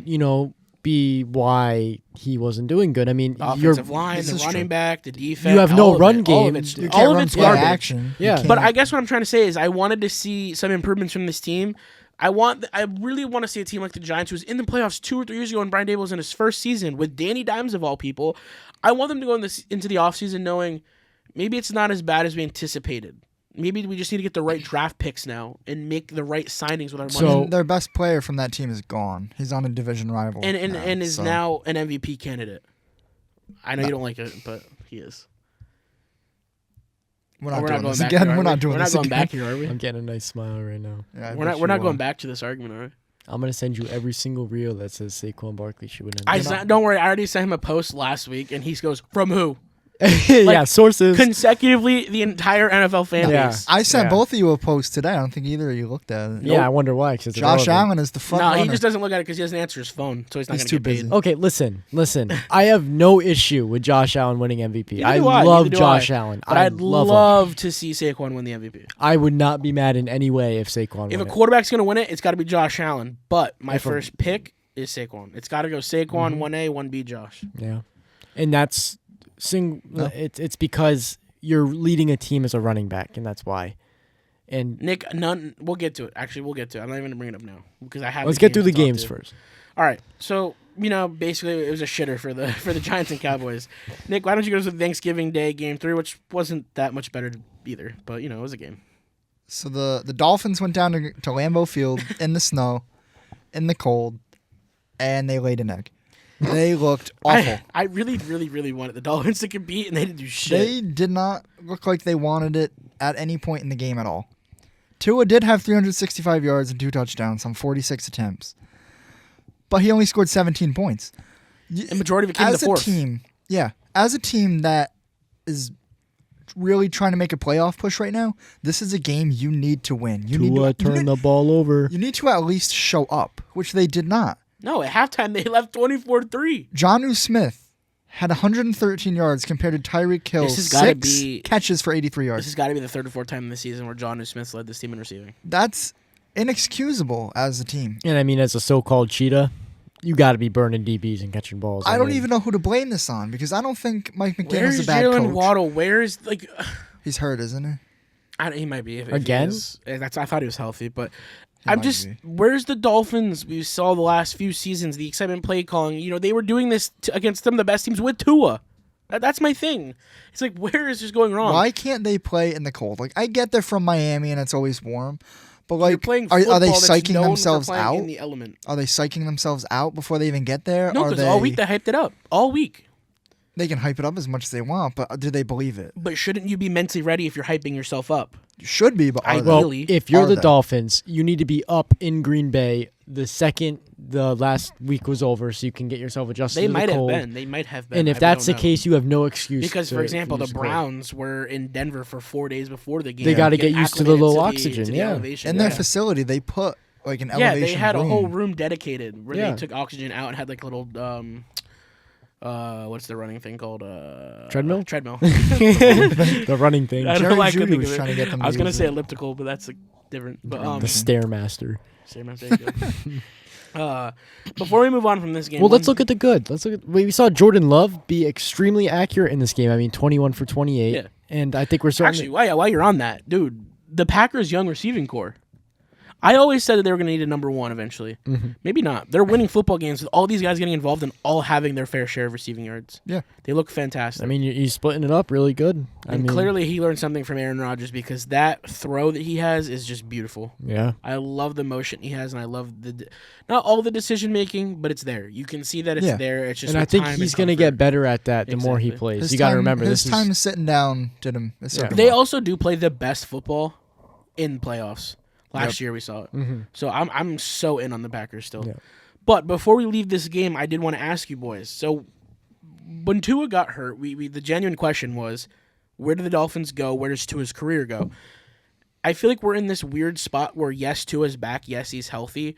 B: be why he wasn't doing good. I mean,
A: offensive line, the running back, the defense.
B: You have no run game.
A: All of it's garbage.
C: Action.
B: Yeah.
A: But I guess what I'm trying to say is I wanted to see some improvements from this team. I really want to see a team like the Giants, who was in the playoffs 2 or 3 years ago when Brian Daboll was in his first season with Danny Dimes of all people. I want them to go into the offseason knowing maybe it's not as bad as we anticipated. Maybe we just need to get the right draft picks now and make the right signings with our money.
C: So their best player from that team is gone. He's on a division rival.
A: And is now an MVP candidate. I know you don't like it, but he is.
C: We're not doing this again. We're not
A: going back here, are we?
B: I'm getting a nice smile right now.
C: Yeah,
A: we're not going back to this argument, are we?
B: I'm going to send you every single reel that says Saquon Barkley should win.
A: Don't worry. I already sent him a post last week, and he goes, from who?
B: Sources.
A: Consecutively, the entire NFL fan base.
C: I sent both of you a post today. I don't think either of you looked at it.
B: Yeah, I wonder why.
C: Josh Allen is the front runner.
A: No, he just doesn't look at it because he doesn't answer his phone, so he's not going to get paid.
C: busy.
B: Okay, listen. I have no issue with Josh Allen winning MVP. I love Josh Allen.
A: But I'd love to see Saquon win the MVP.
B: I would not be mad in any way if Saquon won it.
A: If a quarterback's going to win it, it's got to be Josh Allen. But my first pick is Saquon. It's got to go Saquon, 1A, 1B, Josh.
B: Yeah. And that's... It's because you're leading a team as a running back, and that's why. And
A: Nick, we'll get to it. Actually, we'll get to it. I'm not even going to bring it up now because I have.
B: Let's get through the games first.
A: All right. So basically, it was a shitter for the Giants and Cowboys. Nick, why don't you go to the Thanksgiving Day game 3, which wasn't that much better either, but it was a game.
C: So the Dolphins went down to Lambeau Field in the snow, in the cold, and they laid an egg. They looked awful.
A: I really, really, really wanted the Dolphins to compete, and they didn't do shit.
C: They did not look like they wanted it at any point in the game at all. Tua did have 365 yards and 2 touchdowns on 46 attempts, but he only scored 17 points.
A: The majority of it came in the fourth.
C: As a team that is really trying to make a playoff push right now, this is a game you need to win.
B: Tua turn the ball over.
C: You need to at least show up, which they did not.
A: No, at halftime they left 24-3.
C: Jonnu Smith had 113 yards compared to Tyreek Hill, 6 catches for 83 yards.
A: This has got to be the 3rd or 4th time in the season where Jonnu Smith led this team in receiving.
C: That's inexcusable as a team.
B: And as a so-called cheetah, you got to be burning DBs and catching balls.
C: I don't even know who to blame this on because I don't think Mike McDaniel's a bad coach.
A: Where's Jalen Waddle? Where's
C: He's hurt, isn't he?
A: He might be.
B: Again?
A: I thought he was healthy, but where's the Dolphins we saw the last few seasons, the excitement play calling? They were doing this against some of the best teams with Tua. That's my thing. It's like, where is this going wrong?
C: Why can't they play in the cold? I get they're from Miami and it's always warm, but
A: are they
C: psyching themselves out?
A: In the element.
C: Are they psyching themselves out before they even get there?
A: No, because all week they hyped it up. All week.
C: They can hype it up as much as they want, but do they believe it?
A: But shouldn't you be mentally ready if you're hyping yourself up?
C: You should be, but
B: if you're the Dolphins, you need to be up in Green Bay the second the last week was over so you can get yourself adjusted to the cold.
A: They might have been.
B: And if that's the case, you have no excuse.
A: Because, for example, the Browns were in Denver for 4 days before the game.
B: They got to get used to the low oxygen,
C: In their facility, they put an elevation
A: they had
C: room.
A: a whole room dedicated where they took oxygen out and had like little... what's the running thing called?
B: Treadmill?
A: Treadmill.
B: The running thing.
C: Jerry Judy was trying to get them.
A: I was going to say elliptical, but that's different. But
B: The Stairmaster.
A: There you go. Before we move on from this game,
B: Well, let's look at the good. We saw Jordan Love be extremely accurate in this game. I mean, 21 for 28.
A: Yeah.
B: And I think we're starting.
A: Actually, while you're on that, dude, the Packers' young receiving core. I always said that they were going to need a number one eventually.
B: Mm-hmm.
A: Maybe not. They're winning football games with all these guys getting involved and all having their fair share of receiving yards.
C: Yeah.
A: They look fantastic.
B: I mean, he's splitting it up really good.
A: And clearly he learned something from Aaron Rodgers because that throw that he has is just beautiful.
B: Yeah.
A: I love the motion he has, and I love not all the decision making, but it's there. You can see that it's there. It's just
B: and I think he's going to get better at that the more he plays. You got to remember
C: his time sitting down did him.
A: They also do play the best football in playoffs. Last year we saw it.
B: Mm-hmm.
A: So I'm so in on the Packers still.
B: Yep.
A: But before we leave this game, I did want to ask you boys. So when Tua got hurt, we the genuine question was, where do the Dolphins go? Where does Tua's career go? I feel like we're in this weird spot where yes, Tua's back, yes, he's healthy.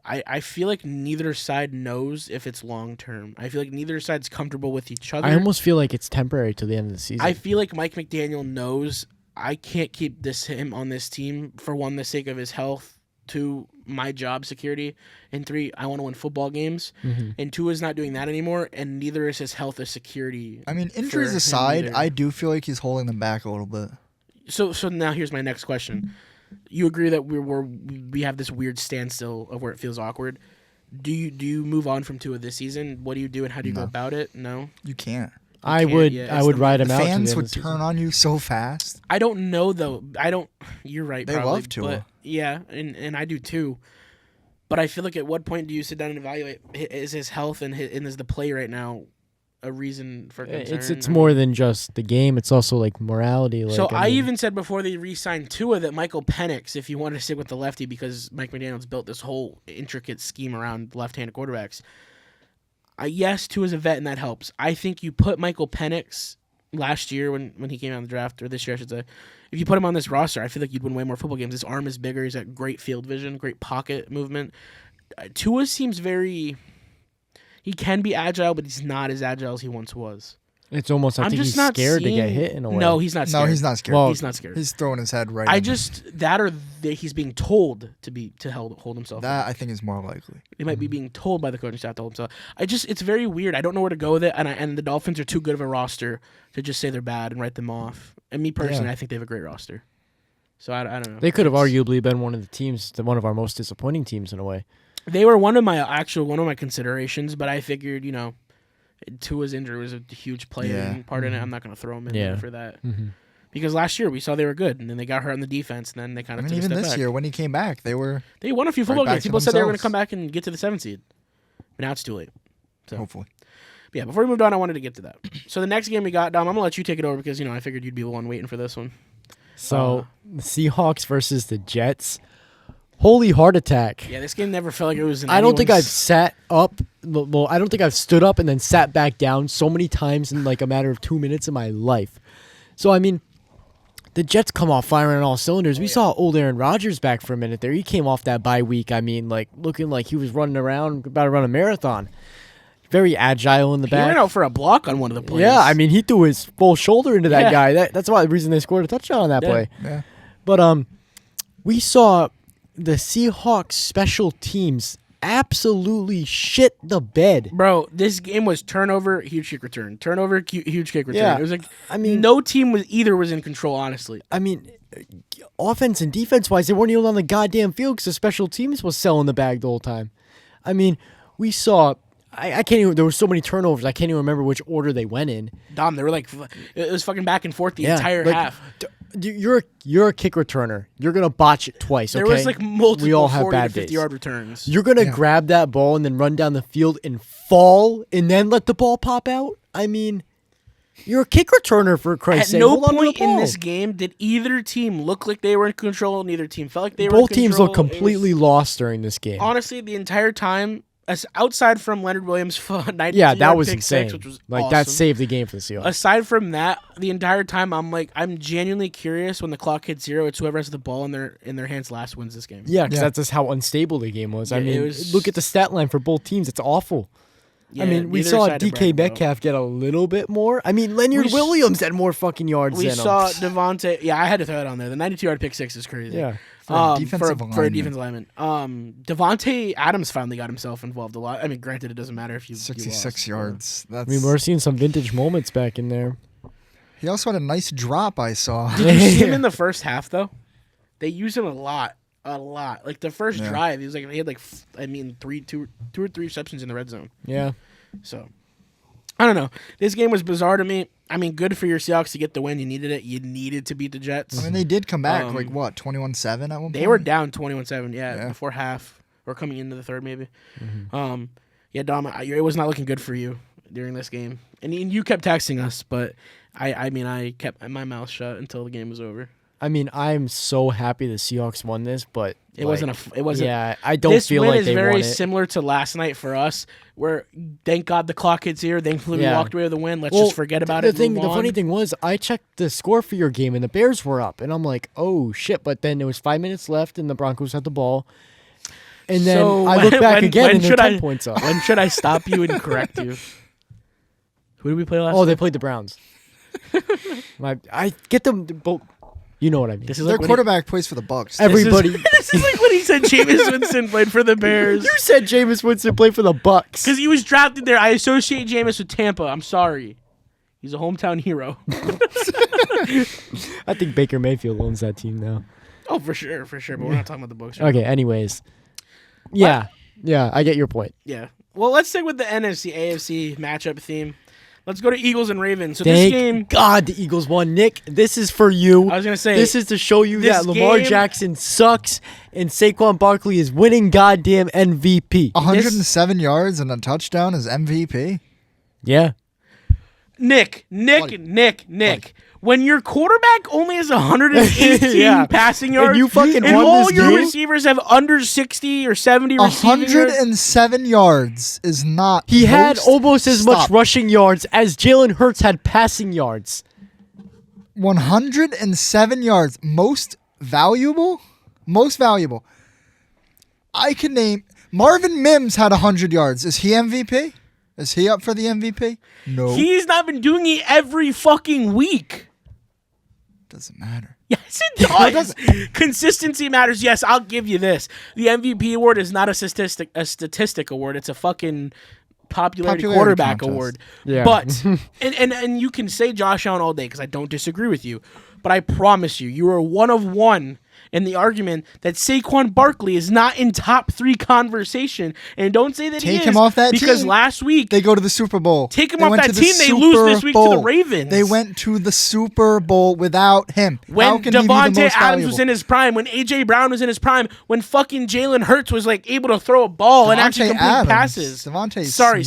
A: I feel like neither side knows if it's long term. I feel like neither side's comfortable with each other.
B: I almost feel like it's temporary till the end of the season.
A: I feel like Mike McDaniel knows I can't keep him on this team for one, the sake of his health, two, my job security, and three, I want to win football games.
B: Mm-hmm.
A: And two is not doing that anymore, and neither is his health or security.
C: I mean, injuries aside,
A: either.
C: I do feel like he's holding them back a little bit.
A: So now here's my next question. You agree that we have this weird standstill of where it feels awkward. Do you move on from Tua this season? What do you do and how do you go about it? No,
C: you can't.
B: I would ride him
C: the
B: out.
C: Fans would turn on you so fast.
A: I don't know though. You're right.
C: They
A: probably,
C: love Tua.
A: But yeah, and I do too. But I feel like at what point do you sit down and evaluate is his health and is the play right now a reason for concern?
B: It's more than just the game. It's also like morality.
A: So I even said before they re-signed Tua that Michael Penix, if you want to stick with the lefty, because Mike McDaniel's built this whole intricate scheme around left-handed quarterbacks. Yes, Tua's a vet, and that helps. I think you put Michael Penix last year when he came out of the draft, or this year I should say, if you put him on this roster, I feel like you'd win way more football games. His arm is bigger. He's got great field vision, great pocket movement. Tua seems he can be agile, but he's not as agile as he once was.
B: It's almost like he's scared to get hit in a way.
A: No, he's not scared.
C: No, he's not scared.
B: Well,
A: he's not scared.
C: He's throwing his head right.
A: He's being told to hold himself.
C: That I think is more likely.
A: He might be being told by the coaching staff to hold himself. It's very weird. I don't know where to go with it, and the Dolphins are too good of a roster to just say they're bad and write them off. And me personally, I think they have a great roster. So I don't know.
B: They could have arguably been one of our most disappointing teams in a way.
A: They were one of my considerations, but I figured, Tua's injury was a huge part in it. I'm not going to throw him in there for that.
B: Mm-hmm.
A: Because last year we saw they were good, and then they got hurt on the defense, and then they kind of took a step
C: even this
A: back.
C: year when he came back, they won
A: a few football games.
C: back to
A: People said they were going to
C: themselves.
A: come back and get to the 7th seed. But now it's too late. So,
C: hopefully.
A: yeah, before we moved on, I wanted to get to that. So the next game we got, Dom, I'm going to let you take it over because, I figured you'd be the one waiting for this one.
B: So, the Seahawks versus the Jets. Holy heart attack.
A: Yeah, this game never felt like it was
B: I don't think I've sat up. Well, I don't think I've stood up and then sat back down so many times in like a matter of 2 minutes in my life. So, I mean, the Jets come off firing on all cylinders. We saw old Aaron Rodgers back for a minute there. He came off that bye week, I mean, like looking like he was running around, about to run a marathon. Very agile in the back.
A: He ran out for a block on one of the plays.
B: Yeah, I mean, he threw his full shoulder into that guy. That's why the reason they scored a touchdown on that play.
C: Yeah.
B: But we saw the Seahawks special teams absolutely shit the bed.
A: Bro, this game was turnover, huge kick return. Turnover, huge kick return.
B: Yeah,
A: It was like,
B: I mean,
A: no team was in control, honestly.
B: I mean, offense and defense-wise, they weren't even on the goddamn field because the special teams was selling the bag the whole time. I mean, we saw... I can't even. There were so many turnovers. I can't even remember which order they went in.
A: Dom, they were like, it was fucking back and forth the entire half.
B: You're a kick returner. You're gonna botch it twice.
A: There
B: Okay?
A: was like multiple
B: we all have
A: 40 to
B: bad
A: 50 yard returns.
B: You're gonna grab that ball and then run down the field and fall and then let the ball pop out. I mean, you're a kick returner for Christ's
A: At
B: sake.
A: no
B: Hold on to the
A: point in
B: ball.
A: this game did either team look like they were in control. Neither team felt like they were in
B: Both
A: control.
B: teams look
A: It was-
B: completely lost during this game.
A: honestly, the entire time, outside from Leonard Williams' 92
B: Yeah, that
A: yard
B: was
A: pick
B: insane.
A: six, which was
B: like
A: awesome.
B: that saved the game for the Seahawks.
A: Aside from that, the entire time I'm genuinely curious when the clock hits 0. It's whoever has the ball in their hands last wins this game.
B: Yeah, because that's just how unstable the game was. I
A: Yeah,
B: mean,
A: it was-
B: look at the stat line for both teams. It's awful.
A: Yeah,
B: I mean, we
A: neither
B: saw
A: side to
B: DK
A: brag about.
B: Metcalf get a little bit more. I mean, Leonard Williams had more fucking yards
A: We
B: than
A: saw
B: him.
A: Devontae. Yeah, I had to throw it on there. The 92 yard pick six is crazy.
B: Yeah.
C: For a defensive
A: for a
C: lineman.
A: defensive lineman. Devontae Adams finally got himself involved a lot. I mean, granted, it doesn't matter if you
C: 66
A: lost,
C: yards.
B: I mean, we're seeing some vintage moments back in there.
C: He also had a nice drop, I saw.
A: Did you see him in the first half though? They used him a lot. Like the first drive, he had like two or three receptions in the red zone.
B: Yeah.
A: So I don't know. This game was bizarre to me. I mean, good for your Seahawks to get the win. You needed it. You needed to beat the Jets.
C: I mean, they did come back 21-7 at one point.
A: They were down 21-7, before half or coming into the third maybe. Mm-hmm. Dom, it was not looking good for you during this game. And you kept texting us, but I kept my mouth shut until the game was over.
B: I mean, I'm so happy the Seahawks won this, but
A: it wasn't.
B: Yeah, I don't feel like they won it.
A: This win is very similar to last night for us, where thank God the clock hits here. Thankfully, we walked away with a win. Let's just forget about it.
B: The funny thing was, I checked the score for your game, and the Bears were up, and I'm like, oh shit! But then there was 5 minutes left, and the Broncos had the ball. And then I look back again, and they're 10 points up.
A: When should I stop you and correct you? Who did we play last?
B: Oh, they played the Browns. I get them both. You know what I mean.
A: This is
C: their quarterback plays for the Bucks.
B: Everybody.
A: This is like when he said Jameis Winston played for the Bears.
B: You said Jameis Winston played for the Bucks.
A: Because he was drafted there. I associate Jameis with Tampa. I'm sorry. He's a hometown hero.
B: I think Baker Mayfield owns that team now.
A: Oh, for sure. But we're not talking about the Bucs right
B: Okay, anyways. Yeah, I get your point.
A: Yeah. Well, let's stick with the NFC, AFC matchup theme. Let's go to Eagles and Ravens. So
B: Thank
A: this game,
B: God the Eagles won. Nick, this is for you.
A: I was going to say.
B: This is to show you that Lamar Jackson sucks and Saquon Barkley is winning goddamn MVP.
C: 107 yards and a touchdown is MVP.
B: Yeah.
A: Nick. When your quarterback only has 118 passing yards,
B: and you fucking
A: and
B: won
A: all
B: this
A: your
B: game?
A: receivers have under 60 or 70 receiving yards.
C: 107 yards is not.
B: He had almost as much rushing yards as Jalen Hurts had passing yards.
C: 107 yards. Most valuable? I can name. Marvin Mims had 100 yards. Is he MVP? Is he up for the MVP? No.
A: He's not been doing it every fucking week.
C: Doesn't matter.
A: Yes, it does. Consistency matters. Yes, I'll give you this. The MVP award is not a statistic award. It's a fucking popularity quarterback
C: contest.
A: award.
B: Yeah.
A: But and you can say Josh Allen all day because I don't disagree with you. But I promise you are one of one in the argument that Saquon Barkley is not in top 3 conversation. And don't say that he is.
C: Take him off that team.
A: Because last week
C: they go to the Super Bowl.
A: Take him off that team. They lose this week to the Ravens.
C: They went to the Super Bowl without him.
A: When Devontae Adams was in his prime, when A.J. Brown was in his prime, when fucking Jalen Hurts was like able to throw a ball and actually complete passes. Sorry,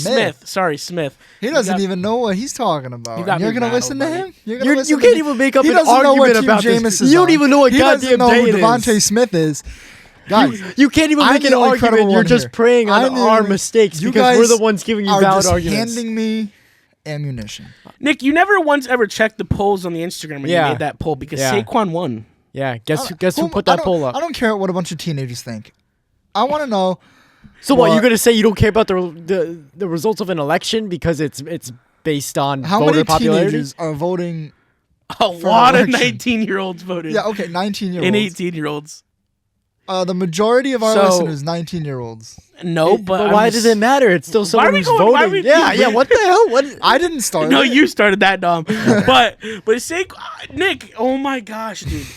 A: Smith.
C: He doesn't even know what he's talking about. You're going to listen to him?
B: You can't even make up an argument about this. You don't even know what goddamn day it is.
C: Devontae Smith is. Guys,
B: you can't even make an argument. You're just preying on our mistakes because we're the ones giving you valid arguments.
C: Handing me ammunition.
A: Nick, you never once ever checked the polls on the Instagram when you made that poll because Saquon won.
B: Yeah, guess who put that poll up?
C: I don't care what a bunch of teenagers think. I want to know.
B: So what you're gonna say? You don't care about the results of an election because it's based on
C: how
B: voter
C: many
B: popularity?
C: teenagers are voting?
A: A lot of 19-year-olds voted.
C: Yeah, okay, 19-year-olds
A: and 18-year-olds.
C: The majority of our listeners, 19-year-olds.
A: No, but
B: why does it matter? It's still someone who's voting. What the hell? What?
C: I didn't start.
A: No, you started that, Dom. but Nick, oh my gosh, dude.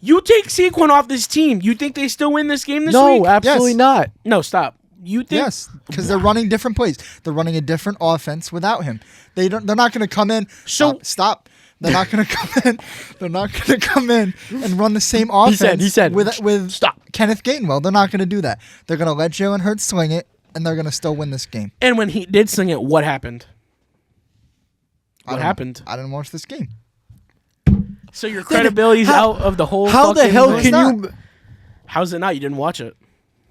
A: You take Saquon off this team. You think they still win this game this week?
B: No, absolutely not.
A: No, stop. You think?
C: Yes, because they're running different plays. They're running a different offense without him. They're not going to come in. Stop. They're not going to come in. They're not going to come in and run the same offense.
B: He said.
C: With Kenneth Gainwell. They're not going to do that. They're going to let Jalen Hurts sling it, and they're going to still win this game.
A: And when he did sling it, what happened? What happened?
C: I didn't watch this game.
A: So your credibility's out of the whole.
B: How the hell can you?
A: How's it not? You didn't watch it.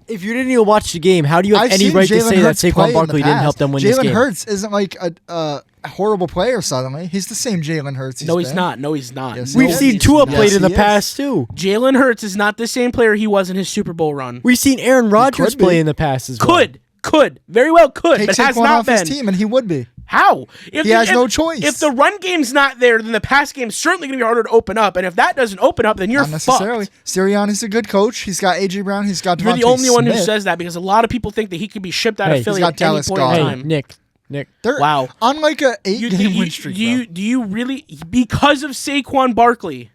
B: If you didn't even watch the game, how do you have any right to say that Saquon Barkley didn't help them win this game?
C: Jalen Hurts isn't like a horrible player suddenly. He's the same Jalen Hurts.
A: No, he's not.
C: Yes,
B: We've seen Tua played in the past too.
A: Jalen Hurts is not the same player he was in his Super Bowl run.
B: We've seen Aaron Rodgers play in the past as well.
A: Could very well could,
C: Take
A: but
C: Saquon
A: has not
C: off
A: been.
C: his team, and he would be.
A: How? If
C: He has no choice.
A: If the run game's not there, then the pass game's certainly going to be harder to open up. And if that doesn't open up, then you're
C: Not necessarily.
A: fucked.
C: Sirianni's a good coach. He's got A.J. Brown. He's got
A: You're
C: Devontae
A: the only one who
C: Smith.
A: says that because a lot of people think that he could be shipped out
B: Hey,
A: of
B: he's
A: Philly
C: got
A: at any
C: Dallas
A: point in
C: Goedert.
B: Hey,
A: time.
B: Nick.
C: They're
A: Wow.
C: on like a 8-game win streak.
A: Do you really, because of Saquon Barkley,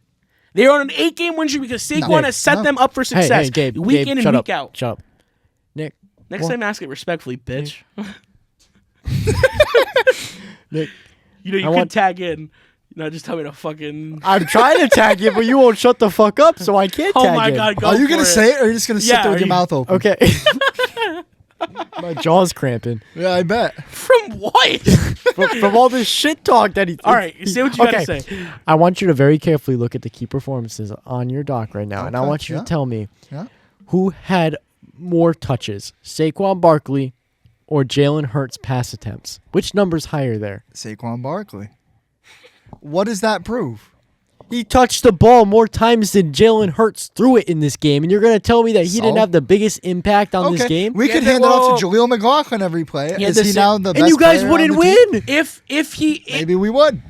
A: they're on an 8-game win streak because Saquon has set them up for success
B: Hey, Gabe,
A: week in and
B: shut
A: week
B: up.
A: out.
B: Shut up. Nick.
A: Next
B: What?
A: time, ask it respectfully, bitch.
B: Nick.
A: You
B: I
A: could
B: want-
A: tag in. Not just tell me to fucking.
B: I'm trying to tag you, but you won't shut the fuck up, so I can't
A: Oh
B: tag
A: my
B: in.
A: god, go
C: Are you
A: going to
C: say it, or are you just gonna sit
A: Yeah,
C: there with
A: are
C: your
A: you-
C: mouth open?
B: Okay. My jaw's cramping
C: Yeah, I bet.
A: From what?
B: from all this shit talk that he.
A: All right, say what you gotta say.
B: I want you to very carefully look at the key performances on your doc right now, and I
C: Okay,
B: want you
C: yeah.
B: to tell me
C: Yeah.
B: who had more touches, Saquon Barkley or Jalen Hurts pass attempts. Which number's higher there?
C: Saquon Barkley. What does that prove?
B: He touched the ball more times than Jalen Hurts threw it in this game, and you're going to tell me that he didn't
C: So?
B: have the biggest impact on this game?
C: We
A: Yeah,
C: could
A: they
C: hand it off
A: will-
C: to Jaleel McLaughlin every play.
A: Yeah,
C: Is
A: the
C: he
A: sa-
C: now the best
B: and you guys
C: player on
B: wouldn't
C: the team?
B: win.
A: If he
C: Maybe we would.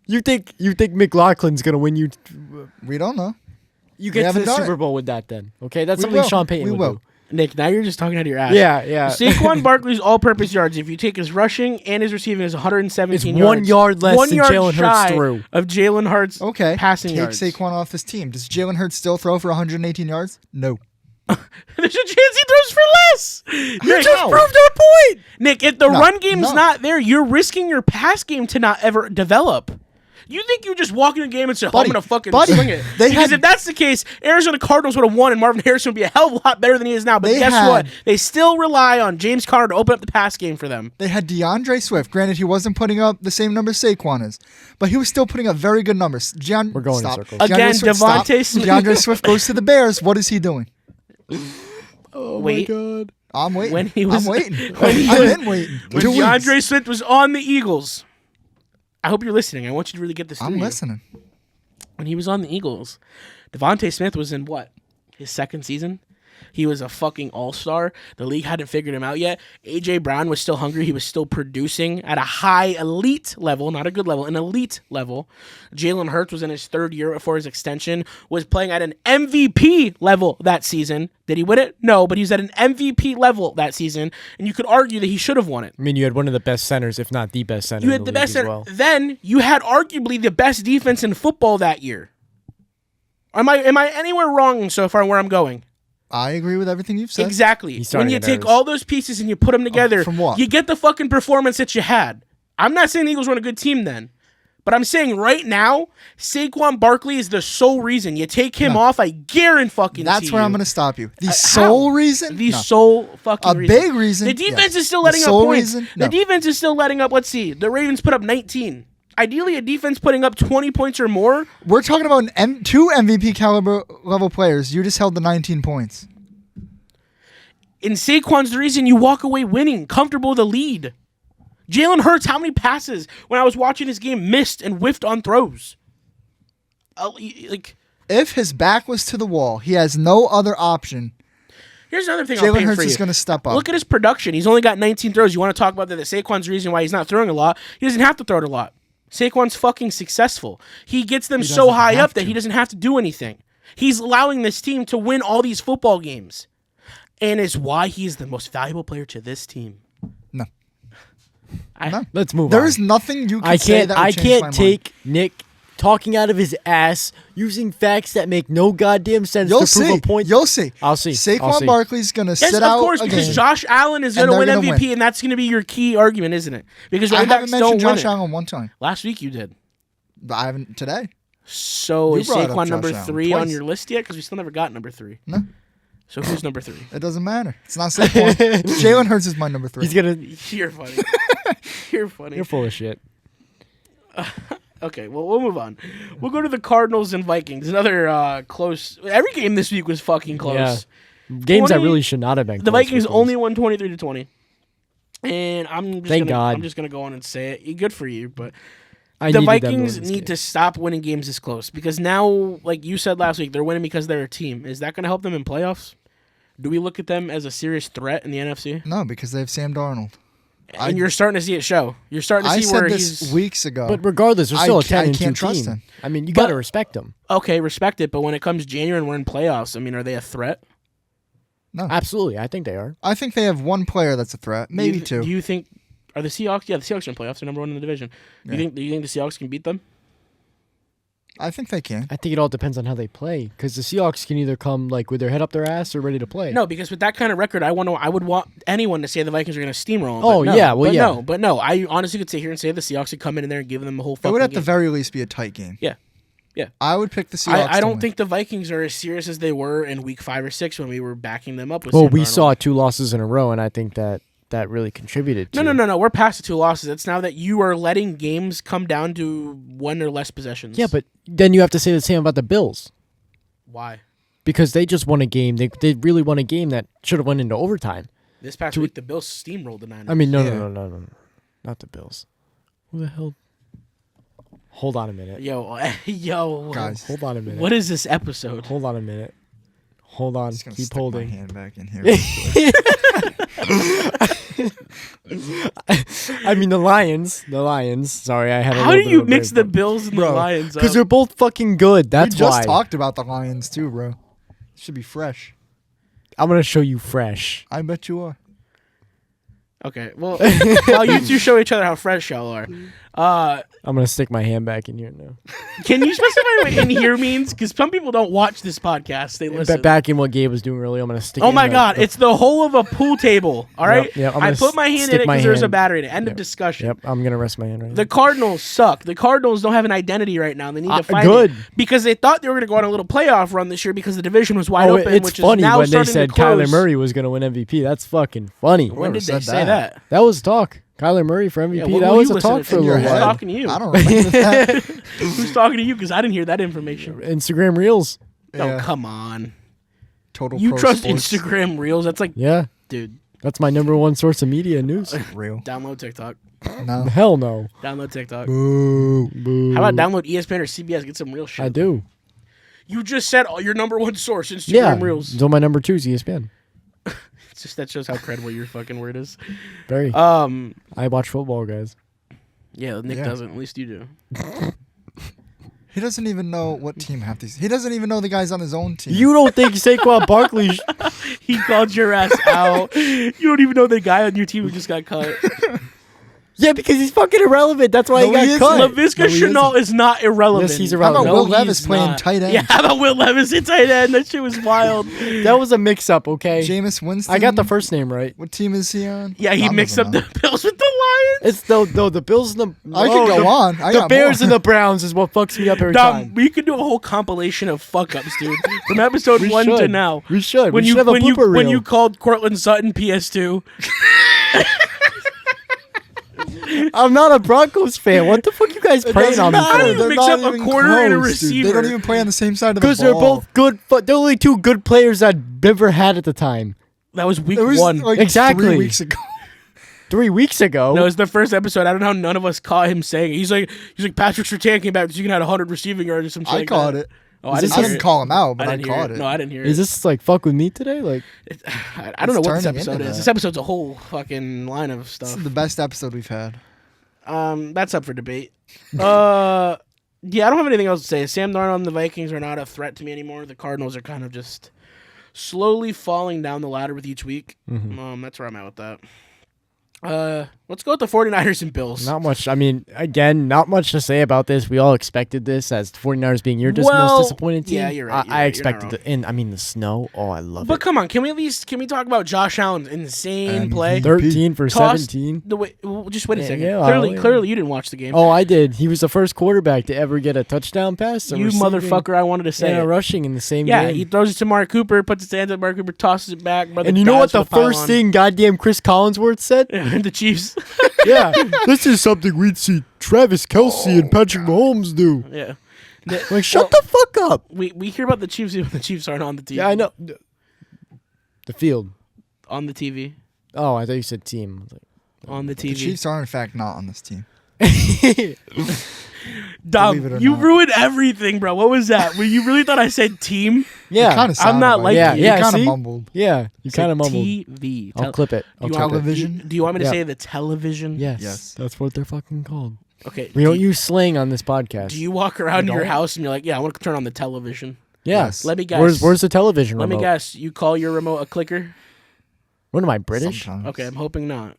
B: You think McLaughlin's going to win you?
C: We don't know.
B: You
C: We
B: get to
C: haven't
B: the
C: done
B: Super
C: it.
B: Bowl with that then. Okay, that's
C: We
B: something
C: will.
B: Sean Payton
C: We
B: would
C: will.
B: do.
A: Nick, now you're just talking out of your ass.
B: Yeah.
A: Saquon Barkley's all-purpose yards, if you take his rushing and his receiving, is 117
B: It's
A: yards.
B: 1 yard less
A: 1
B: than
A: yard
B: Jalen Hurts
A: shy
B: threw.
A: of Jalen Hurts
C: Okay.
A: passing
C: Take
A: yards.
C: Saquon off his team. Does Jalen Hurts still throw for 118 yards? No.
A: There's a chance he throws for less.
C: You
A: Nick,
C: just proved our point.
A: Nick, if the
C: No,
A: run game's
C: no.
A: not there, you're risking your pass game to not ever develop. You think you just walk in a game and say, I'm
C: Buddy,
A: going to fucking
C: buddy,
A: swing it.
C: they
A: Because
C: had-
A: if that's the case, Arizona Cardinals would have won and Marvin Harrison would be a hell of a lot better than he is now. But
C: They
A: guess
C: had-
A: what? They still rely on James Conner to open up the pass game for them.
C: They had DeAndre Swift. Granted, he wasn't putting up the same numbers Saquon is, but he was still putting up very good numbers.
B: We're going in
C: stop.
B: circles.
A: Again,
C: stop.
A: Devontae Smith.
C: DeAndre Swift goes to the Bears. What is he doing?
B: Oh
A: Wait.
B: my god.
C: I'm waiting.
A: When he was-
C: I'm waiting. I've been waiting.
A: When
C: 2 weeks.
A: DeAndre Swift was on the Eagles, I hope you're listening. I want you to really get this through
C: I'm
A: you.
C: listening.
A: When he was on the Eagles, Devontae Smith was in what? His second season? He was a fucking all-star. The league hadn't figured him out yet. A.J. Brown was still hungry. He was still producing at a high elite level, not a good level, an elite level. Jalen Hurts was in his third year before his extension, was playing at an MVP level that season. Did he win it? No, but he was at an MVP level that season, and you could argue that he should have won it.
B: I mean, you had one of the best centers, if not the best center.
A: You
B: in
A: had the
B: league
A: best
B: as
A: center.
B: well.
A: Then you had arguably the best defense in football that year. Am I anywhere wrong so far where I'm going?
C: I agree with everything you've said.
A: Exactly.
B: He's starting
A: When you
B: to get
A: take
B: nervous.
A: all those pieces and you put them together,
C: from what?
A: you get the fucking performance that you had. I'm not saying the Eagles weren't a good team then, but I'm saying right now, Saquon Barkley is the sole reason. You take him off, I guarantee fucking.
C: That's where I'm going to stop you. The sole
A: how?
C: reason?
A: The
C: No.
A: sole fucking
C: A
A: reason.
C: big reason,
A: The defense
C: yes.
A: is still
C: The
A: letting up
C: sole
A: points.
C: reason?
A: The
C: No.
A: defense is still letting up. Let's see. The Ravens put up 19. Ideally, a defense putting up 20 points or more.
C: We're talking about two MVP caliber level players. You just held the 19 points.
A: And Saquon's the reason you walk away winning, comfortable with the lead. Jalen Hurts, how many passes when I was watching his game missed and whiffed on throws? Like,
C: If his back was to the wall, he has no other option.
A: here's another thing I'll
C: Jalen
A: paint
C: Hurts
A: for you.
C: is going to step up.
A: Look at his production. He's only got 19 throws. You want to talk about that Saquon's the reason why he's not throwing a lot. He doesn't have to throw it a lot. Saquon's fucking successful. He gets them so
C: doesn't
A: high
C: have
A: up that
C: to.
A: he doesn't have to do anything. He's allowing this team to win all these football games. And is why he's the most valuable player to this team.
C: No.
A: No.
B: Let's move on.
C: There is nothing you can
B: I
C: say
B: can't.
C: that would
B: I
C: change
B: can't
C: my mind.
B: take Nick talking out of his ass using facts that make no goddamn sense
C: You'll
B: to prove
C: see.
B: a point.
C: You'll see.
B: I'll see.
C: Saquon
B: I'll see.
C: Barkley's going to
A: Yes,
C: sit
A: of
C: out
A: course,
C: a
A: because
C: game.
A: Josh Allen is going
C: and
A: to win
C: they're gonna
A: MVP,
C: win.
A: and that's going to be your key argument, isn't it? Because
C: I
A: running
C: haven't
A: backs don't
C: mentioned
A: win
C: Josh
A: it.
C: Allen one time.
A: Last week you did.
C: But I haven't today.
A: So
C: You
A: is
C: brought up
A: Saquon
C: Josh
A: number
C: Allen
A: 3 on
C: twice.
A: your list yet? Because we still never got number 3.
C: No.
A: So who's number 3?
C: It doesn't matter. It's not Saquon. Jalen Hurts is my number 3.
B: He's gonna.
A: You're funny. You're funny.
B: You're full of shit.
A: Okay, well, we'll move on. We'll go to the Cardinals and Vikings. Another close. Every game this week was fucking close.
B: Yeah. Games that
A: 20
B: really should not have been.
A: The
B: close
A: Vikings
B: were close.
A: only won 23-20. And I'm just
B: Thank
A: gonna,
B: God.
A: I'm just gonna go on and say it. Good for you, but
B: I
A: the
B: needed them to win
A: Vikings
B: this
A: need
B: game.
A: to stop winning games this close because now, like you said last week, they're winning because they're a team. Is that going to help them in playoffs? Do we look at them as a serious threat in the NFC?
C: No, because they have Sam Darnold.
A: And you're starting to see it show. You're starting to
C: I
A: see
C: said
A: where
C: this
A: he's
C: weeks ago.
B: But regardless, they're still a 10
C: I
B: and 2
C: can't trust
B: team.
C: him.
B: I mean, you
A: But-
B: got to respect them.
A: okay, respect it. But when it comes January and we're in playoffs, I mean, are they a threat?
C: No,
B: Absolutely, I think they are.
C: I think they have one player that's a threat, maybe two.
A: Do you think are the Seahawks? Yeah, the Seahawks are in playoffs. They're number one in the division.
C: Yeah.
A: Do you think the Seahawks can beat them?
C: I think they can.
B: I think it all depends on how they play because the Seahawks can either come like with their head up their ass or ready to play.
A: No, because with that kind of record, I would want anyone to say the Vikings are going to steamroll.
B: Oh, yeah, well, yeah.
A: But no, I honestly could sit here and say the Seahawks could come in there and give them a whole
C: It
A: fucking
C: would at the
A: game.
C: very least be a tight game.
A: Yeah.
C: I would pick the Seahawks.
A: I
C: to
A: don't
C: win.
A: think the Vikings are as serious as they were in Week 5 or 6 when we were backing them up. With
B: Well,
A: Sam
B: we
A: Darnold.
B: saw 2 losses in a row, and I think that really contributed to
A: No. We're past the 2 losses. It's now that you are letting games come down to 1 or less possessions.
B: Yeah, but then you have to say the same about the Bills
A: why?
B: because they just won a game. They really won a game that should have went into overtime.
A: This past week, the Bills steamrolled the Niners.
B: I mean,
C: Yeah.
B: no. Not the Bills. Who the hell? Hold on a minute.
A: yo,
C: Guys,
B: Hold on a minute.
A: what is this episode?
B: Hold on a minute. Hold on.
C: I'm just gonna
B: Keep
C: stick my
B: holding.
C: hand back in here.
B: I mean, the Lions. Sorry, I had a
A: How
B: little
A: do
B: bit
A: you
B: of a
A: mix
B: brain
A: the
B: fart.
A: Bills and the
C: Bro,
A: Lions?
B: Because
A: up?
B: they're both fucking good. That's
C: we just
B: why.
C: talked about the Lions too, bro. Should be fresh.
B: I'm gonna show you fresh.
C: I bet you are.
A: Okay, well, while you two show each other how fresh y'all are,
B: I'm gonna stick my hand back in here now.
A: can you specify what "in here" means? Because some people don't watch this podcast; they listen.
B: Back in what Gabe was doing earlier, I'm gonna stick.
A: Oh
B: it in
A: my
B: the-
A: God!
B: the-
A: It's the whole of a pool table. All right.
B: Yep, I'm
A: I
B: gonna
A: put my hand in
B: stick
A: it
B: my
A: because there's a
B: hand-
A: battery in it. End of
B: Yep.
A: discussion.
B: Yep, I'm gonna rest my hand right
A: The Cardinals suck. The Cardinals don't have an identity right now. They need to find
B: good.
A: it because they thought they were going to go on a little playoff run this year because the division was wide
B: now.
A: open.
B: It's
A: which
B: funny
A: is now
B: when they
A: starting
B: said
A: to close.
B: Kyler Murray was gonna win MVP. That's fucking funny.
A: When did they
C: Whoever
A: say
C: said
A: that?
B: That was talk. Kyler Murray for MVP.
A: Yeah, well,
B: that
A: who
B: was
A: you
B: a talk
A: listening
B: for
A: to?
B: a
C: In your
B: little
A: Who's
C: head?
B: while.
A: talking to you?
C: I don't remember that.
A: Who's talking to you? Because I didn't hear that information.
B: Instagram Reels.
A: Oh,
C: Yeah.
A: come on.
C: Total
A: You
C: Pro
A: trust
C: Sports.
A: Instagram Reels? That's like,
B: Yeah,
A: dude,
B: that's my number one source of media news.
C: Real.
A: download TikTok.
C: No.
B: Hell no.
A: Download TikTok.
C: Boo.
B: Boo.
A: How about download ESPN or CBS? Get some real shit.
B: I do.
A: You just said your number one source, Instagram
B: Yeah.
A: Reels.
B: So my number 2 is ESPN.
A: It's just that shows how credible your fucking word is.
B: Very.
A: I
B: watch football, guys.
A: Yeah, Nick
C: Yeah.
A: doesn't. At least you do.
C: He doesn't even know what team half these. He doesn't even know the guys on his own team.
B: You don't think Saquon Barkley?
A: He called your ass out. You don't even know the guy on your team who just got cut.
B: Yeah, because he's fucking irrelevant. That's why
C: No,
B: he got
C: he isn't.
B: cut.
A: LaVisca
C: No, he
A: Chenault is not irrelevant.
B: Yes, he's
C: How
B: irrelevant.
C: about Will
A: No,
C: Levis
A: he's
C: playing
A: not.
C: tight end?
A: Yeah, how about Will Levis in tight end? That shit was wild.
B: That was a mix-up, okay?
C: Jameis Winston.
B: I got the first name right.
C: What team is he on?
A: Yeah, he
C: I'm
A: mixed up
C: moving
A: the Bills with the Lions.
B: It's the Bills and the.
C: I can go on. I
B: The
C: got
B: Bears
C: more.
B: and the Browns is what fucks me up every
A: Dom,
B: time.
A: we could do a whole compilation of fuck ups, dude. From episode
B: We
A: 1 to
B: should.
A: now.
B: We should.
A: When
B: We
A: you
B: should have a
A: when you
B: blooper
A: when
B: reel.
A: you called Cortland Sutton PS2.
B: I'm not a Broncos fan. What the fuck you guys
C: It
B: praying
C: doesn't
B: on me
A: matter.
B: for?
A: You
C: They're
A: mix
C: not
A: up a
C: even
A: corner and a
C: close, dude. They
A: receiver.
C: don't even play on the same side of the ball.
B: Because they're both good. They're only 2 good players that Denver had at the time.
A: That was week
C: It was
A: 1.
C: like
B: Exactly.
C: 3 weeks ago.
B: 3 weeks ago.
A: No, it's the first episode. I don't know how none of us caught him saying it. He's like Patrick Surtain came back. You can have 100 receiving yards or something.
C: I
A: like
C: caught
A: that.
C: it.
A: Oh,
B: Is
A: I
B: this
A: didn't
C: I
A: hear
C: didn't
A: it.
C: call him out, but I
A: didn't hear
C: caught
A: it.
C: it.
A: No, I didn't hear it.
B: Is this like fuck with me today? Like,
A: I don't know what this
C: turning
A: episode
C: into
A: is.
C: that.
A: This episode's a whole fucking line of
C: This
A: stuff.
C: is the best episode we've had.
A: That's up for debate. Yeah, I don't have anything else to say. Sam Darnold and the Vikings are not a threat to me anymore. The Cardinals are kind of just slowly falling down the ladder with each week. That's where I'm at with that. Let's go with the 49ers and Bills.
B: not much. I mean, again, not much to say about this. We all expected this as the 49ers being your
A: Well,
B: most disappointing team.
A: yeah, you're right, you're
B: I
A: right, you're
B: expected
A: not
B: the and I mean the snow. Oh, I love
A: But
B: it.
A: come on, can we talk about Josh Allen's insane
C: And
A: play?
B: 13 for
A: Tossed
B: 17.
A: The way, well, just wait a
B: Yeah,
A: second.
B: yeah,
A: Clearly, you didn't watch the game.
B: Oh, I did. He was the first quarterback to ever get a touchdown pass.
A: you motherfucker! I wanted to say
B: And
A: it.
B: rushing in the same
A: Yeah,
B: game.
A: he throws it to Mark Cooper, puts his hands up. Mark Cooper tosses it back. Brother
B: And you know what
A: dives
B: the
A: for
B: first
A: pylon.
B: thing goddamn Chris Collinsworth said?
A: the Chiefs.
B: Yeah, this is something we'd see Travis Kelce and Patrick Mahomes do.
A: Yeah.
B: Like, shut the fuck up.
A: We hear about the Chiefs when the Chiefs aren't on the team.
B: Yeah, I know. The field.
A: On the TV.
B: Oh, I thought you said team. I was like,
A: On the
C: The
A: TV.
C: Chiefs are, in fact, not on this team. Believe it
A: Dom,
C: or
A: you
C: not.
A: ruined everything, bro. What was that? You really thought I said team?
B: Yeah.
C: Kind of.
A: I'm not like
B: Yeah,
A: you.
B: yeah.
C: You kind of
B: see?
C: mumbled.
B: Yeah. You kind of mumbled.
A: TV.
B: I'll clip it.
A: Do
B: I'll
A: you,
B: clip
A: want,
B: it.
C: Television?
A: do you want me to
B: Yep.
A: say the television?
B: Yes.
C: Yes.
B: That's what they're fucking called.
A: Okay.
B: We don't use slang on this podcast.
A: Do you walk around
C: We
A: your
C: don't?
A: house and you're like, yeah, I want to turn on the television?
B: Yeah.
C: Yes.
A: Let me guess.
B: Where's the television
A: Let
B: remote?
A: me guess. You call your remote a clicker?
B: What am I, British?
C: Sometimes.
A: Okay, I'm hoping not.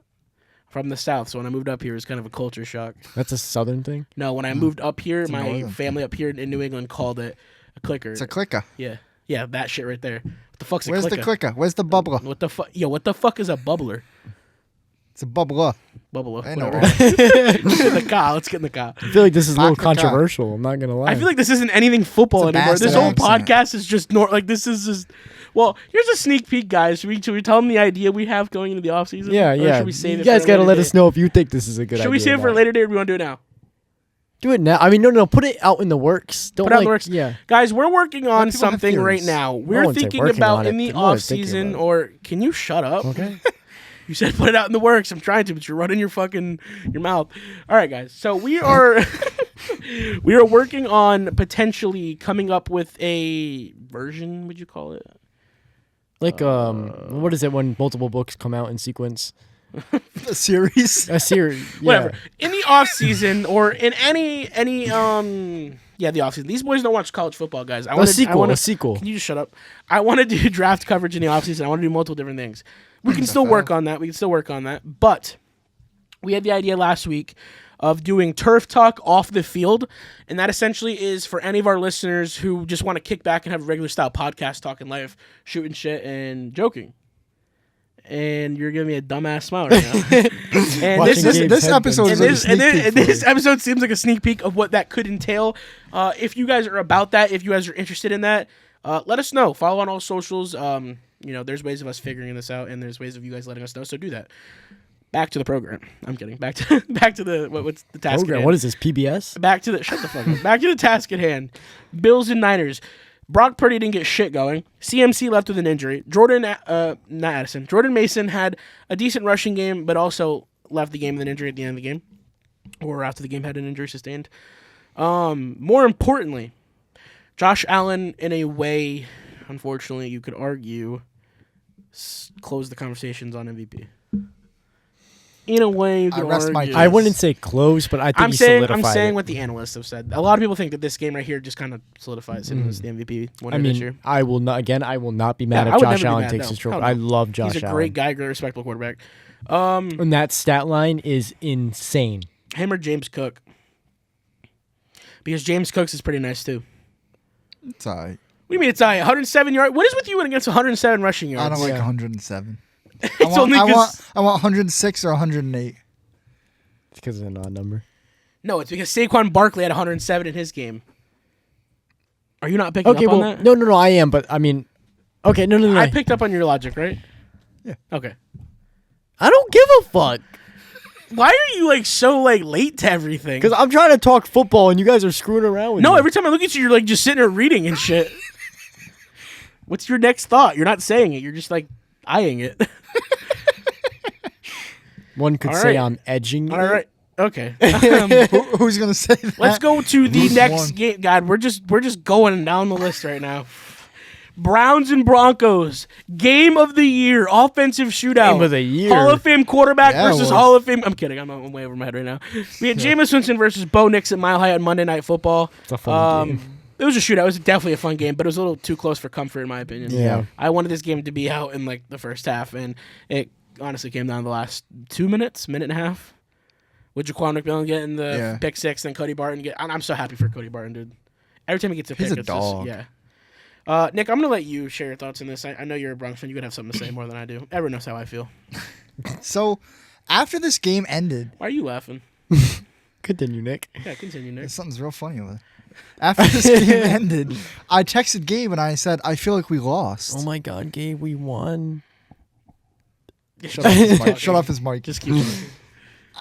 A: From the South, so when I moved up here, it was kind of a culture shock.
B: That's a southern thing?
A: No, when I moved up here,
C: It's a
A: my
C: northern
A: family up here in New England called it a clicker.
C: It's a clicker.
A: Yeah, that shit right there. What the fuck's a
C: Where's
A: clicker?
C: the clicker? Where's the bubbler?
A: What the fuck? Yo, what the fuck is a bubbler?
C: It's a bubbler.
A: Bubbler.
C: I know.
A: Whatever. Get in the car. Let's get in the car.
B: I feel like this is a little
C: Back to
B: controversial. I'm not going to lie.
A: I feel like this isn't anything football
C: It's a
A: anymore. This
C: bastard
A: whole
C: accent.
A: podcast is just this is just. Well, here's a sneak peek, guys. Should we tell them the idea we have going into the offseason?
B: Yeah,
A: Or
B: yeah.
A: Should we save
B: you
A: it
B: guys
A: for a
B: got to
A: later
B: let
A: date?
B: us know if you think this is a good idea.
A: Should we save it for a
B: or not.
A: later date or do we want to do it now?
B: Do it now. I mean, no. Put it out in the works. Don't
A: Put it out in
B: like,
A: the works.
B: Yeah.
A: Guys, we're working on
C: people have
A: something right
C: theories.
A: now. We're
B: one's, like,
A: thinking
B: working
A: about
B: on
A: in
B: it.
A: the
B: People are
A: off
B: thinking
A: season,
B: about it.
A: or can you shut up?
B: Okay.
A: You said put it out in the works. I'm trying to, but you're running your mouth. All right, guys. So we are we are working on potentially coming up with a version. Would you call it?
B: Like, what is it when multiple books come out in sequence?
C: A series.
B: A series.
A: Whatever. In the off season or in any the off season. These boys don't watch college football, guys.
B: A sequel.
A: Can you just shut up? I want to do draft coverage in the offseason. I want to do multiple different things. We can still work on that. But we had the idea last week of doing turf talk off the field. And that essentially is for any of our listeners who just want to kick back and have a regular style podcast talking life, shooting shit and joking. And you're giving me a dumbass smile right now. And
B: Watching
A: this
B: Gabe's
C: this
B: head
C: episode
B: bend.
C: is like a sneak peek for
A: this
C: you.
A: episode seems like a sneak peek of what that could entail. If you guys are about that, if you guys are interested in that, let us know. Follow on all socials. There's ways of us figuring this out, and there's ways of you guys letting us know. So do that. Back to the program. I'm kidding. Back to the what's the task?
B: Program.
A: At hand.
B: What is this, PBS?
A: Back to the shut the fuck up. Back to the task at hand. Bills and Niners. Brock Purdy didn't get shit going. CMC left with an injury. Jordan Mason had a decent rushing game, but also left the game with an injury at the end of the game, or after the game had an injury sustained. More importantly, Josh Allen, in a way, unfortunately, you could argue, closed the conversations on MVP. In a way, you could
C: rest my
A: argue.
C: case.
B: I wouldn't say close, but I think
A: I'm
B: he
A: saying
B: solidified it.
A: what the analysts have said. A lot of people think that this game right here just kind of solidifies him as the MVP winner
B: I
A: this year.
B: mean, I will not be mad
A: Yeah, I
B: if
A: would
B: Josh
A: never be
B: Allen
A: mad,
B: takes
A: no.
B: his trophy.
A: Hell no.
B: I love Josh
A: He's a
B: Allen.
A: great guy, great respectable quarterback.
B: And that stat line is insane.
A: Him or James Cook? Because James Cook's is pretty nice too.
C: It's all right.
A: What do you mean it's 107 yards? What is with you and against 107 rushing yards?
C: I don't like
B: Yeah.
C: 107.
A: It's only
C: I
A: 'cause-
C: want 106 or 108.
B: It's because of an odd number.
A: No, it's because Saquon Barkley had 107 in his game. Are you not picking
B: Okay,
A: up on
B: well,
A: that?
B: no, I am, but I mean, okay, no.
A: I picked up on your logic, right?
C: Yeah.
A: Okay.
B: I don't give a fuck
A: Why are you so late to everything?
B: because I'm trying to talk football and you guys are screwing around with
A: No,
B: me.
A: every time I look at you, you're just sitting there reading and shit. What's your next thought? You're not saying it. You're just eyeing it.
B: One could
A: All
B: say
A: right.
B: I'm edging.
A: All right. Okay.
C: Who's gonna say that?
A: Let's go to the
C: Who's
A: next
C: won?
A: game. God, we're just going down the list right now. Browns and Broncos. Game of the year. Offensive shootout.
B: Game of the year.
A: Hall of Fame quarterback
C: Yeah, it
A: versus
C: was.
A: Hall of Fame. I'm kidding. I'm way over my head right now. We had Jameis Winston versus Bo Nix at Mile High on Monday Night Football.
B: It's a fun game.
A: It was a shootout. It was definitely a fun game, but it was a little too close for comfort, in my opinion.
B: Yeah.
A: I wanted this game to be out in the first half, and it honestly came down to the last 2 minutes, minute and a half. With Jaquan McMillan getting the pick six, and Cody Barton I'm so happy for Cody Barton, dude. Every time he gets a pick,
C: He's a
A: it's
C: dog.
A: Just, Nick, I'm gonna let you share your thoughts on this. I know you're a Bronx fan. You could have something to say more than I do. Everyone knows how I feel.
C: So, after this game ended,
A: Why are you laughing?
B: Continue, Nick.
A: Yeah, continue, Nick.
C: something's real funny with it. After this game ended, I texted Gabe and I said, I feel like we lost.
B: Oh my God, Gabe, we won.
C: Shut off his mic. Shut off his mic.
A: Just keep going.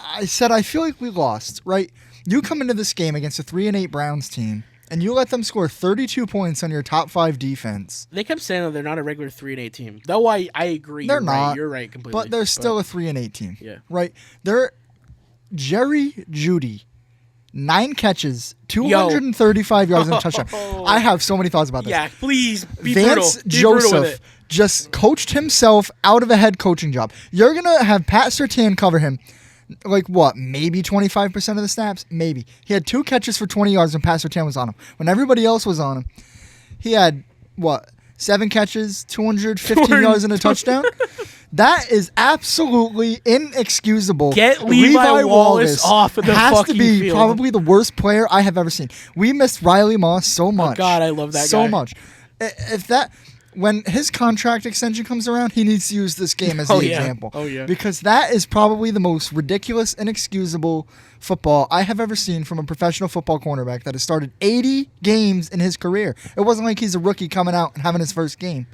C: I said, I feel like we lost, right? You come into this game against a 3-8 Browns team, and you let them score 32 points on your top 5 defense.
A: They kept saying that they're not a regular 3-8 team. Though I agree.
C: They're
A: you're
C: not,
A: Right. You're right completely.
C: But they're still a 3-8 team.
A: Yeah.
C: Right? They're Jerry Jeudy 9 catches, 235 yards and a touchdown. I have so many thoughts about this.
A: Yeah, please be
C: Vance
A: brutal. Be brutal with
C: Joseph
A: it.
C: just coached himself out of a head coaching job. You're going to have Pat Surtain cover him. Like what? Maybe 25% of the snaps? Maybe. He had 2 catches for 20 yards when Pat Surtain was on him. When everybody else was on him, he had, 7 catches, 215 yards and a touchdown? That is absolutely inexcusable.
A: Get Levi Wallace off of the
C: has
A: fucking
C: to be
A: field.
C: probably the worst player I have ever seen. We missed Riley Moss so much.
A: Oh, God, I love that
C: so
A: guy.
C: much. When his contract extension comes around, he needs to use this game as the example.
A: Oh, yeah.
C: Because that is probably the most ridiculous, inexcusable football I have ever seen from a professional football cornerback that has started 80 games in his career. It wasn't like he's a rookie coming out and having his first game.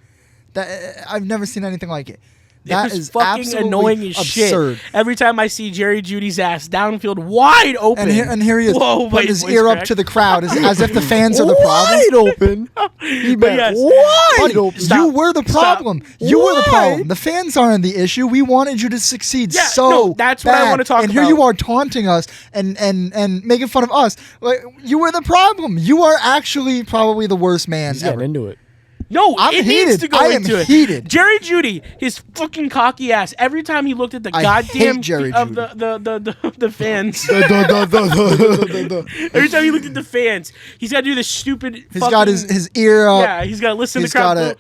C: I've never seen anything like it. That
A: It was
C: is
A: fucking
C: absolutely
A: annoying as
C: absurd.
A: shit. Every time I see Jerry Judy's ass downfield wide open.
C: And here he is,
A: Whoa,
C: putting
A: my
C: his
A: voice
C: ear up
A: cracked.
C: to the crowd as if the fans are the problem.
B: Wide open. He
A: But
B: meant
A: yes.
B: wide
C: Buddy,
B: open.
A: Stop.
C: you were the
A: Stop.
C: problem. You were the
B: Why?
C: problem. The fans aren't the issue. We wanted you to succeed
A: Yeah,
C: so
A: no, that's what I
C: bad.
A: wanna talk
C: and here
A: about.
C: you are taunting us and making fun of us. Like, you were the problem. You are actually probably the worst man
B: He's getting
C: ever.
B: into it.
A: No,
C: I'm
A: it
C: heated.
A: needs to go
C: I am
A: into it.
C: heated.
A: Jerry Judy, his fucking cocky ass. Every time he looked at the
C: I
A: goddamn
C: hate Jerry
A: of
C: Jeudy.
A: the fans.
C: He's
A: Every time he looked at the fans, he's got to do this stupid.
C: got his ear up.
A: Yeah, he's got to listen to
C: He's
A: the crowd.
C: gotta-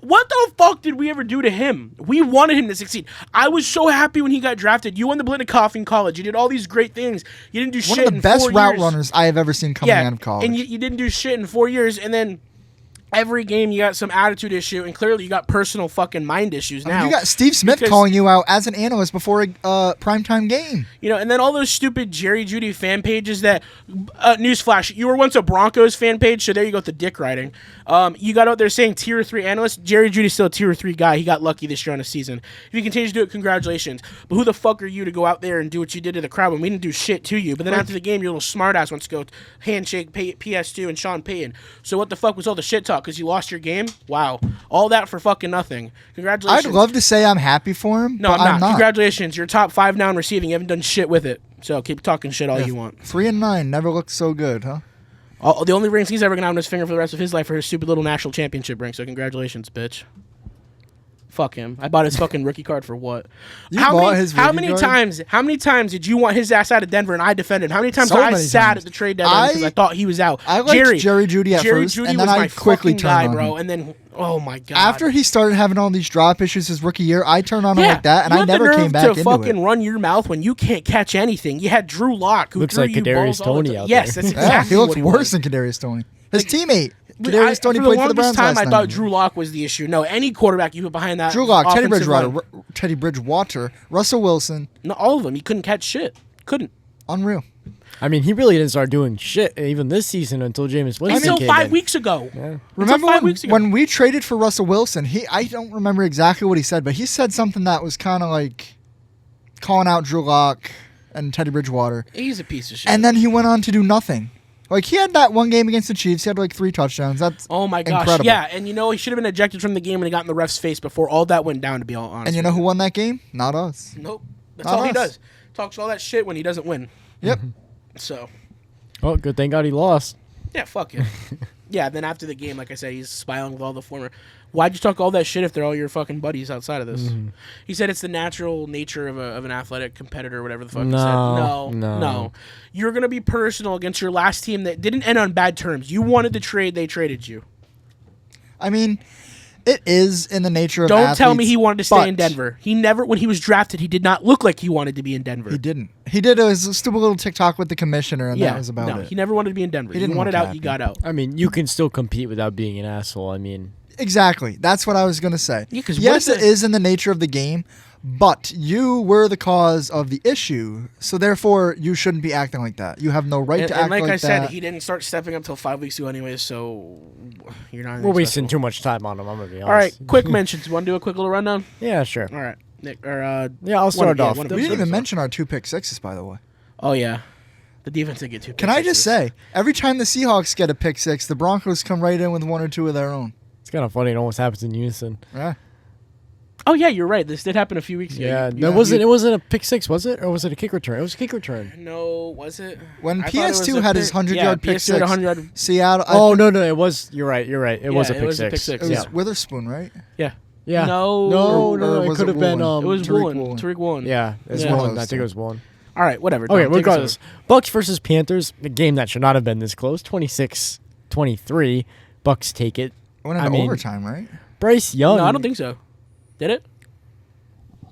A: What the fuck did we ever do to him? We wanted him to succeed. I was so happy when he got drafted. You won the Blitnikoff in college. You did all these great things. You didn't do
C: One
A: shit
C: of the
A: in
C: best
A: 4
C: route
A: years.
C: runners I have ever seen coming out of college.
A: And you didn't do shit in 4 years, and then every game you got some attitude issue, and clearly you got personal fucking mind issues now.
C: You got Steve Smith
A: because-
C: calling you out as an analyst before a primetime game.
A: You know, and then all those stupid Jerry Judy fan pages that, newsflash, you were once a Broncos fan page, so there you go with the dick riding. You got out there saying tier 3 analyst. Jerry Judy's still a tier 3 guy. He got lucky this year on a season. If he continues to do it, congratulations. But who the fuck are you to go out there and do what you did to the crowd when we didn't do shit to you? But then after the game, your little smartass wants to go handshake PS2 and Sean Payton. So what the fuck was all the shit talk because you lost your game? Wow. All that for fucking nothing. Congratulations.
C: I'd love to say I'm happy for him,
A: No,
C: but
A: I'm not.
C: I'm not.
A: Congratulations. You're top 5 now in receiving. You haven't done shit with it. So keep talking shit all you want.
C: 3-9 never looked so good, huh?
A: The only rings he's ever going to have on his finger for the rest of his life are his stupid little national championship ring. So congratulations, bitch. Fuck him. I bought his fucking rookie card for what?
C: You bought his
A: how
C: rookie
A: many
C: card?
A: times? How many times did you want his ass out of Denver and I defended? How many times
C: So
A: did I
C: many
A: sat
C: times.
A: at the trade deadline because I thought he was out?
C: I liked Jerry Jeudy at
A: Jerry
C: first,
A: Jeudy
C: and then
A: was
C: I
A: my
C: quickly
A: fucking
C: turned
A: guy,
C: on
A: bro.
C: him.
A: And then, oh my god.
C: After he started having all these drop issues his rookie year, I turned on him
A: Yeah,
C: like that, and
A: you
C: I
A: have the
C: never
A: nerve
C: came back
A: to
C: into
A: fucking
C: it.
A: run your mouth when you can't catch anything. You had Drew Lock, who
B: Looks
A: threw
B: like
A: you
B: Kadarius
A: balls all the
B: Toney
A: time.
B: out
A: Yes,
B: there.
A: that's
C: Yeah,
A: exactly
C: he looks
A: what he
C: worse
A: was.
C: than Kadarius Toney. His teammate,
A: For
C: Kadarius Toney played for the
A: longest
C: Browns
A: time,
C: last
A: I thought
C: night.
A: Drew Lock was the issue. No, any quarterback you put behind that.
C: Drew Lock, Teddy
A: offensive
C: Bridgewater,
A: line-
C: Teddy Bridgewater, Russell Wilson,
A: No, all of them. He couldn't catch shit. Couldn't.
C: unreal.
B: I mean, he really didn't start doing shit even this season until Jameis Winston
A: Until
B: came
A: 5
B: in.
A: weeks ago.
B: Yeah.
C: Remember
A: 5 weeks ago.
C: when we traded for Russell Wilson? I don't remember exactly what he said, but he said something that was kind of like calling out Drew Lock and Teddy Bridgewater.
A: He's a piece of shit.
C: And then he went on to do nothing. Like, he had that one game against the Chiefs. He had like 3 touchdowns. That's
A: oh my gosh.
C: incredible.
A: Yeah, and you know, he should have been ejected from the game when he got in the ref's face before all that went down, to be all honest.
C: And you know who won that game? Not us.
A: Nope. That's
C: Not
A: all he
C: us.
A: does. Talks all that shit when he doesn't win.
C: Yep.
A: So,
B: Oh, good thank God he lost.
A: yeah, fuck it. Yeah, then after the game, like I said, he's smiling with all the former. Why'd you talk all that shit if they're all your fucking buddies outside of this? He said it's the natural nature of an athletic competitor, or whatever the fuck he said. No. You're going to be personal against your last team that didn't end on bad terms. You wanted to trade, they traded you.
C: I mean, it is in the nature of
A: Don't tell me
C: athletes,
A: he wanted to stay in
C: but
A: Denver. He never, when he was drafted, he did not look like he wanted to be in Denver.
C: He didn't. He did a stupid little TikTok with the commissioner, and that was about
A: no,
C: it.
A: he never wanted to be in Denver.
C: He
A: He
C: didn't
A: wanted
C: look
A: out,
C: happy.
A: he got out.
B: I mean, you can still compete without being an asshole. I mean,
C: Exactly. That's what I was going to say.
A: Yeah, 'cause what
C: yes,
A: if
C: it
A: the-
C: is in the nature of the game, but you were the cause of the issue, so therefore you shouldn't be acting like that. You have no right to act
A: And like I
C: that.
A: said, he didn't start stepping up till 5 weeks ago anyway, so you're not anything
B: we're wasting
A: special.
B: too much time on him. I'm gonna be honest.
A: All right, quick mentions. Want to do a quick little rundown?
B: Yeah, sure.
A: All right, Nick. Or
B: Yeah, I'll
A: one
B: start
A: of you,
B: off.
A: one of
C: we
A: you.
C: didn't even mention our 2 pick sixes, by the way.
A: Oh yeah, the defense did get 2.
C: Can I just say, every time the Seahawks get a pick six, the Broncos come right in with 1 or 2 of their own.
B: It's kind of funny. It almost happens in unison.
C: Yeah.
A: Oh yeah, you're right. This did happen a few weeks ago.
B: Yeah,
A: You-
B: it wasn't a pick six, was it? Or was it a kick return? It was a kick return.
A: No, was it?
C: When
A: I thought it was
C: PS2
A: a
C: had his 100-yard pick
A: PS2 had a
C: six,
A: 100-yard.
C: Seattle.
B: Oh, no, it was. You're right. It was a
A: it
B: pick
A: was a
B: six.
A: pick six,
C: It was
A: yeah.
C: Witherspoon, right?
A: Yeah.
B: Yeah.
A: No.
B: No,
C: or
B: it
C: was
B: could
C: it
B: have been.
C: Woolen?
A: It was
C: Tariq
A: Woolen.
C: Woolen.
A: Tariq Woolen.
B: Yeah, it's
A: Yeah.
B: one. I think it was one.
A: All right, whatever.
B: Okay,
A: Dom, take us
B: regardless. Bucks versus Panthers, a game that should not have been this close. 26-23. Bucks take it.
C: It went into overtime, right?
B: Bryce
A: over.
B: Young.
A: No, I don't think so. Did it?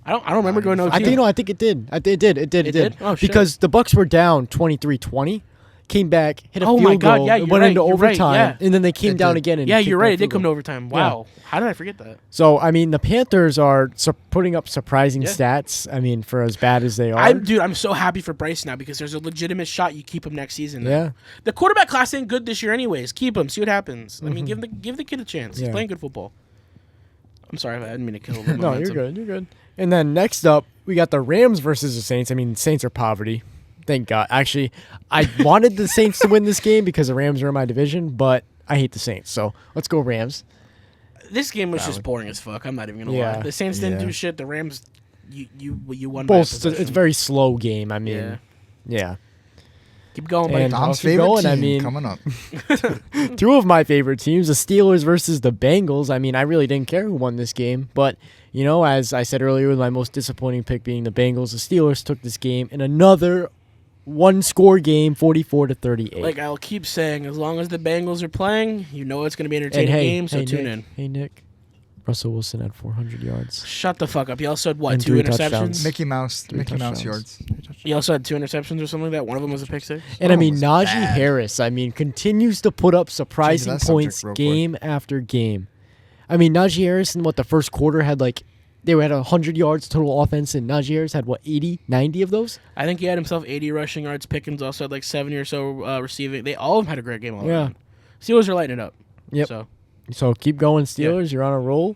A: I don't remember going to OT.
B: I think it did. It did.
A: Oh, shit.
B: Because the Bucks were down 23-20, came back, hit a
A: Oh,
B: field
A: my God,
B: goal,
A: yeah,
B: and
A: you're
B: went
A: right,
B: into
A: you're right,
B: overtime,
A: yeah.
B: and then they came
C: It
B: down
C: did.
B: again. And
A: Yeah,
B: kicked
A: you're
B: that
A: right. It
B: field
A: did come to
B: goal.
A: overtime. Wow. How did I forget that?
B: So, I mean, the Panthers are putting up surprising
A: Yeah.
B: stats. I mean, for as bad as they are.
A: I'm so happy for Bryce now because there's a legitimate shot you keep him next season.
B: Yeah.
A: The quarterback class ain't good this year anyways. Keep him. See what happens. I mean, give the kid a chance. He's
B: Yeah.
A: playing good football. I'm sorry. I didn't mean to kill the
B: No, you're good. You're good. And then next up, we got the Rams versus the Saints. I mean, Saints are poverty. Thank God. Actually, I wanted the Saints to win this game because the Rams are in my division, but I hate the Saints. So let's go Rams.
A: This game was just boring as fuck. I'm not even gonna
B: Yeah.
A: lie. The Saints didn't
C: Yeah.
A: do shit. The Rams, you won. By a
B: Both. It's a
A: possession.
B: very slow game. I mean,
A: Yeah.
B: yeah.
A: Keep going, buddy.
B: And
C: Dom's
B: I'll keep
C: favorite
B: going,
C: team
B: I mean-
C: coming up.
B: Two of my favorite teams, the Steelers versus the Bengals. I mean, I really didn't care who won this game, but you know, as I said earlier, with my most disappointing pick being the Bengals, the Steelers took this game in another one-score game, 44-38.
A: Like I'll keep saying, as long as the Bengals are playing, you know it's gonna be an
B: And
A: entertaining
B: hey,
A: game. So
B: hey,
A: tune
B: Nick,
A: in.
B: Hey Nick, Russell Wilson had 400 yards.
A: Shut the fuck up. He also had what?
B: And
A: 2
B: 3
A: interceptions.
B: touchdowns.
C: Mickey Mouse
B: touchdowns.
C: yards.
A: He also had 2 interceptions or something like that. One of them was a pick six.
B: And I
C: Oh,
B: mean,
C: was
B: Najee
C: bad.
B: Harris, I mean, continues to put up surprising
C: Change that
B: points
C: subject real
B: game after game. I mean, Najee Harris in the first quarter had they had 100 yards total offense, and Najee Harris had 80, 90 of those?
A: I think he had himself 80 rushing yards. Pickens also had 70 or so receiving. They all of them had a great game. All
B: Yeah.
A: around. Steelers are lighting it up.
B: Yep.
A: So
B: So keep going, Steelers. You're on a roll.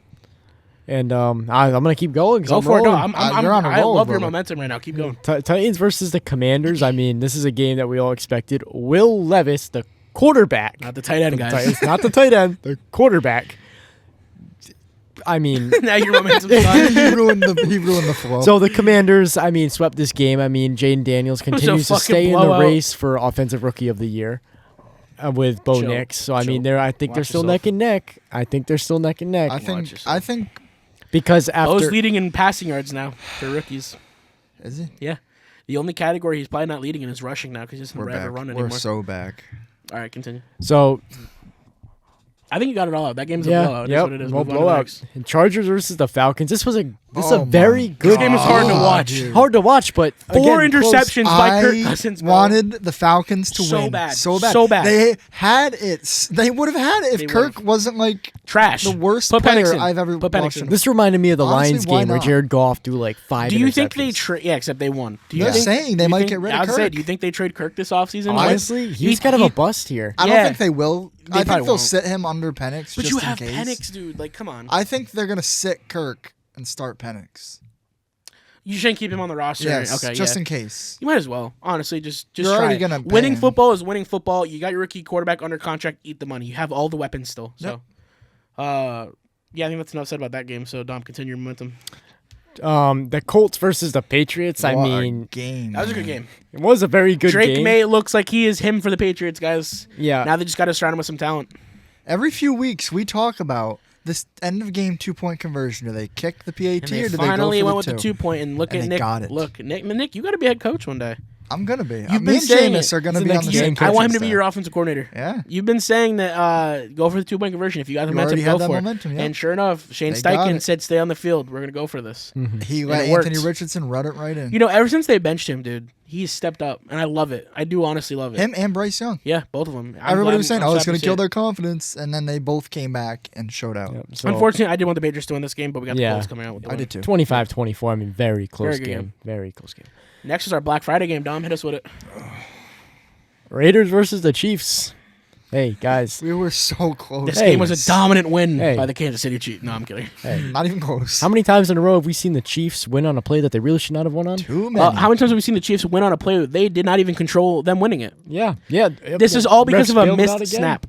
B: And I'm going to keep going. 'Cause
A: go
B: I'm
A: for it. No,
B: rolling.
C: You're on a
A: I
C: roll,
A: love your
C: brother.
A: momentum right now. Keep going.
B: Titans versus the Commanders. I mean, this is a game that we all expected. Will Levis, the quarterback.
A: Not the tight end, guys.
B: Titans, not the tight end, the quarterback. I mean,
A: Now your momentum's gone.
C: he ruined the flow.
B: so the Commanders, I mean, swept this game. I mean, Jaden Daniels
A: was a
B: continues to
A: fucking
B: stay in the
A: blowout.
B: race for Offensive Rookie of the Year with Bo
A: Chill.
B: Nix. So, I
A: Chill.
B: mean, I think they're
A: Watch
B: still
A: yourself.
B: neck and neck. I think
C: I
A: yourself.
C: think
B: Because
A: Bo's
B: after
A: leading in passing yards now for rookies.
C: is he?
A: Yeah. The only category he's probably not leading in is rushing now because he doesn't
C: We're
A: ever
C: back.
A: run
C: We're
A: anymore.
C: so back.
A: All right, continue.
B: so
A: I think you got it all out. That game's a
B: yeah,
A: blowout. It is
B: yep,
A: what it is.
B: well,
A: Move on to the
B: blowout.
A: next.
B: And Chargers versus the Falcons. This is a
C: Oh my
B: very good.
A: This game is hard to
C: God,
A: watch.
C: dude.
B: Hard to watch, but
A: 4
B: again, close.
A: interceptions by Kirk
C: I
A: Cousins. bro.
C: wanted the Falcons to
A: So
C: win
A: bad.
C: so bad.
A: So bad.
C: They had it. They would have had it if
A: They
C: Kirk
A: would've.
C: wasn't
A: Trash.
C: the worst
A: Put
C: player
A: Penix in.
C: I've ever
A: Put Penix
C: watched.
A: in.
B: This reminded me of the
C: Honestly,
B: Lions
C: why
B: game where
C: not?
B: Jared Goff threw 5
A: Do you think they
B: interceptions.
A: trade? Yeah, except they won. Do you
C: They're
A: think,
C: saying they
A: you
C: might
A: think-
C: get rid of
A: I was saying,
C: Kirk.
A: do you think they trade Kirk this offseason?
B: Honestly, he's
A: He-
B: kind of
A: he-
B: a bust here.
C: I
A: Yeah.
C: don't think they will.
A: They
C: I
A: probably
C: think they'll
A: won't.
C: sit him under Penix
A: But
C: just
A: you
C: in
A: have
C: case.
A: Penix, dude. Like, come on.
C: I think they're gonna sit Kirk and start Penix.
A: You shouldn't keep him on the roster.
C: Yes,
A: Okay,
C: just
A: yeah.
C: in case.
A: You might as well. Honestly, just
C: You're
A: try
C: already
A: it.
C: gonna pay
A: Winning
C: him.
A: football is winning football. You got your rookie quarterback under contract. Eat the money. You have all the weapons still. So, yeah, I think that's enough said about that game. So, Dom, continue your momentum.
B: The Colts versus the Patriots. I
C: What a
B: mean,
C: game.
A: That was a
C: man.
A: good game.
B: it was a very good
A: Drake
B: game.
A: May looks like he is him for the Patriots, guys.
B: Yeah.
A: Now they just got to surround him with some talent.
C: Every few weeks we talk about this end of game 2-point conversion. Do they kick the PAT
A: And they
C: or do
A: finally
C: they go
A: went
C: for
A: with
C: the
A: the 2-point. And look
C: And
A: at
C: they
A: Nick.
C: got it.
A: Look, Nick, you got to be head coach one day.
C: I'm gonna be.
A: You've
C: Me
A: been
C: and
A: saying
C: Jameis
A: it.
C: are gonna
B: He's
C: be
B: the
C: on the
B: next
C: same.
B: game
A: I want him to
C: coaching
A: be your
C: staff.
A: offensive coordinator.
C: Yeah.
A: You've been saying that go for the 2-point conversion. If you got the
C: You
A: momentum,
C: already
A: go
C: had that
A: for
C: momentum,
A: it.
C: yeah.
A: And sure enough, Shane
C: They got
A: Steichen
C: it.
A: said, "Stay on the field. We're gonna go for this."
C: He
A: And
C: let
A: it worked.
C: Anthony Richardson run it right in.
A: You know, ever since they benched him, dude, he's stepped up, and I love it. I do honestly love it.
C: Him and Bryce Young.
A: Yeah, both of them.
C: Everybody was saying, "Oh, it's
A: going
C: gonna kill their confidence," and then they both came back and showed out.
B: Yep, so
A: Unfortunately, I did want the Patriots to win this game, but we got the
B: Yeah.
A: Colts coming out with the
C: I
A: win.
C: did too.
B: 25-24. I mean, very close
A: Very good
B: game. Very close game.
A: Next is our Black Friday game. Dom, hit us with it.
B: Raiders versus the Chiefs. Hey, guys.
C: We were so close.
A: This
B: Hey.
A: game was a dominant win
B: Hey.
A: by the Kansas City Chiefs. No, I'm kidding.
C: Not even close.
B: How many times in a row have we seen the Chiefs win on a play that they really should not have won on?
C: Too many.
A: How many times have we seen the Chiefs win on a play that they did not even control them winning it?
B: Yeah.
A: This is all because of a
B: Refs bailed it out
A: missed
B: again.
A: snap.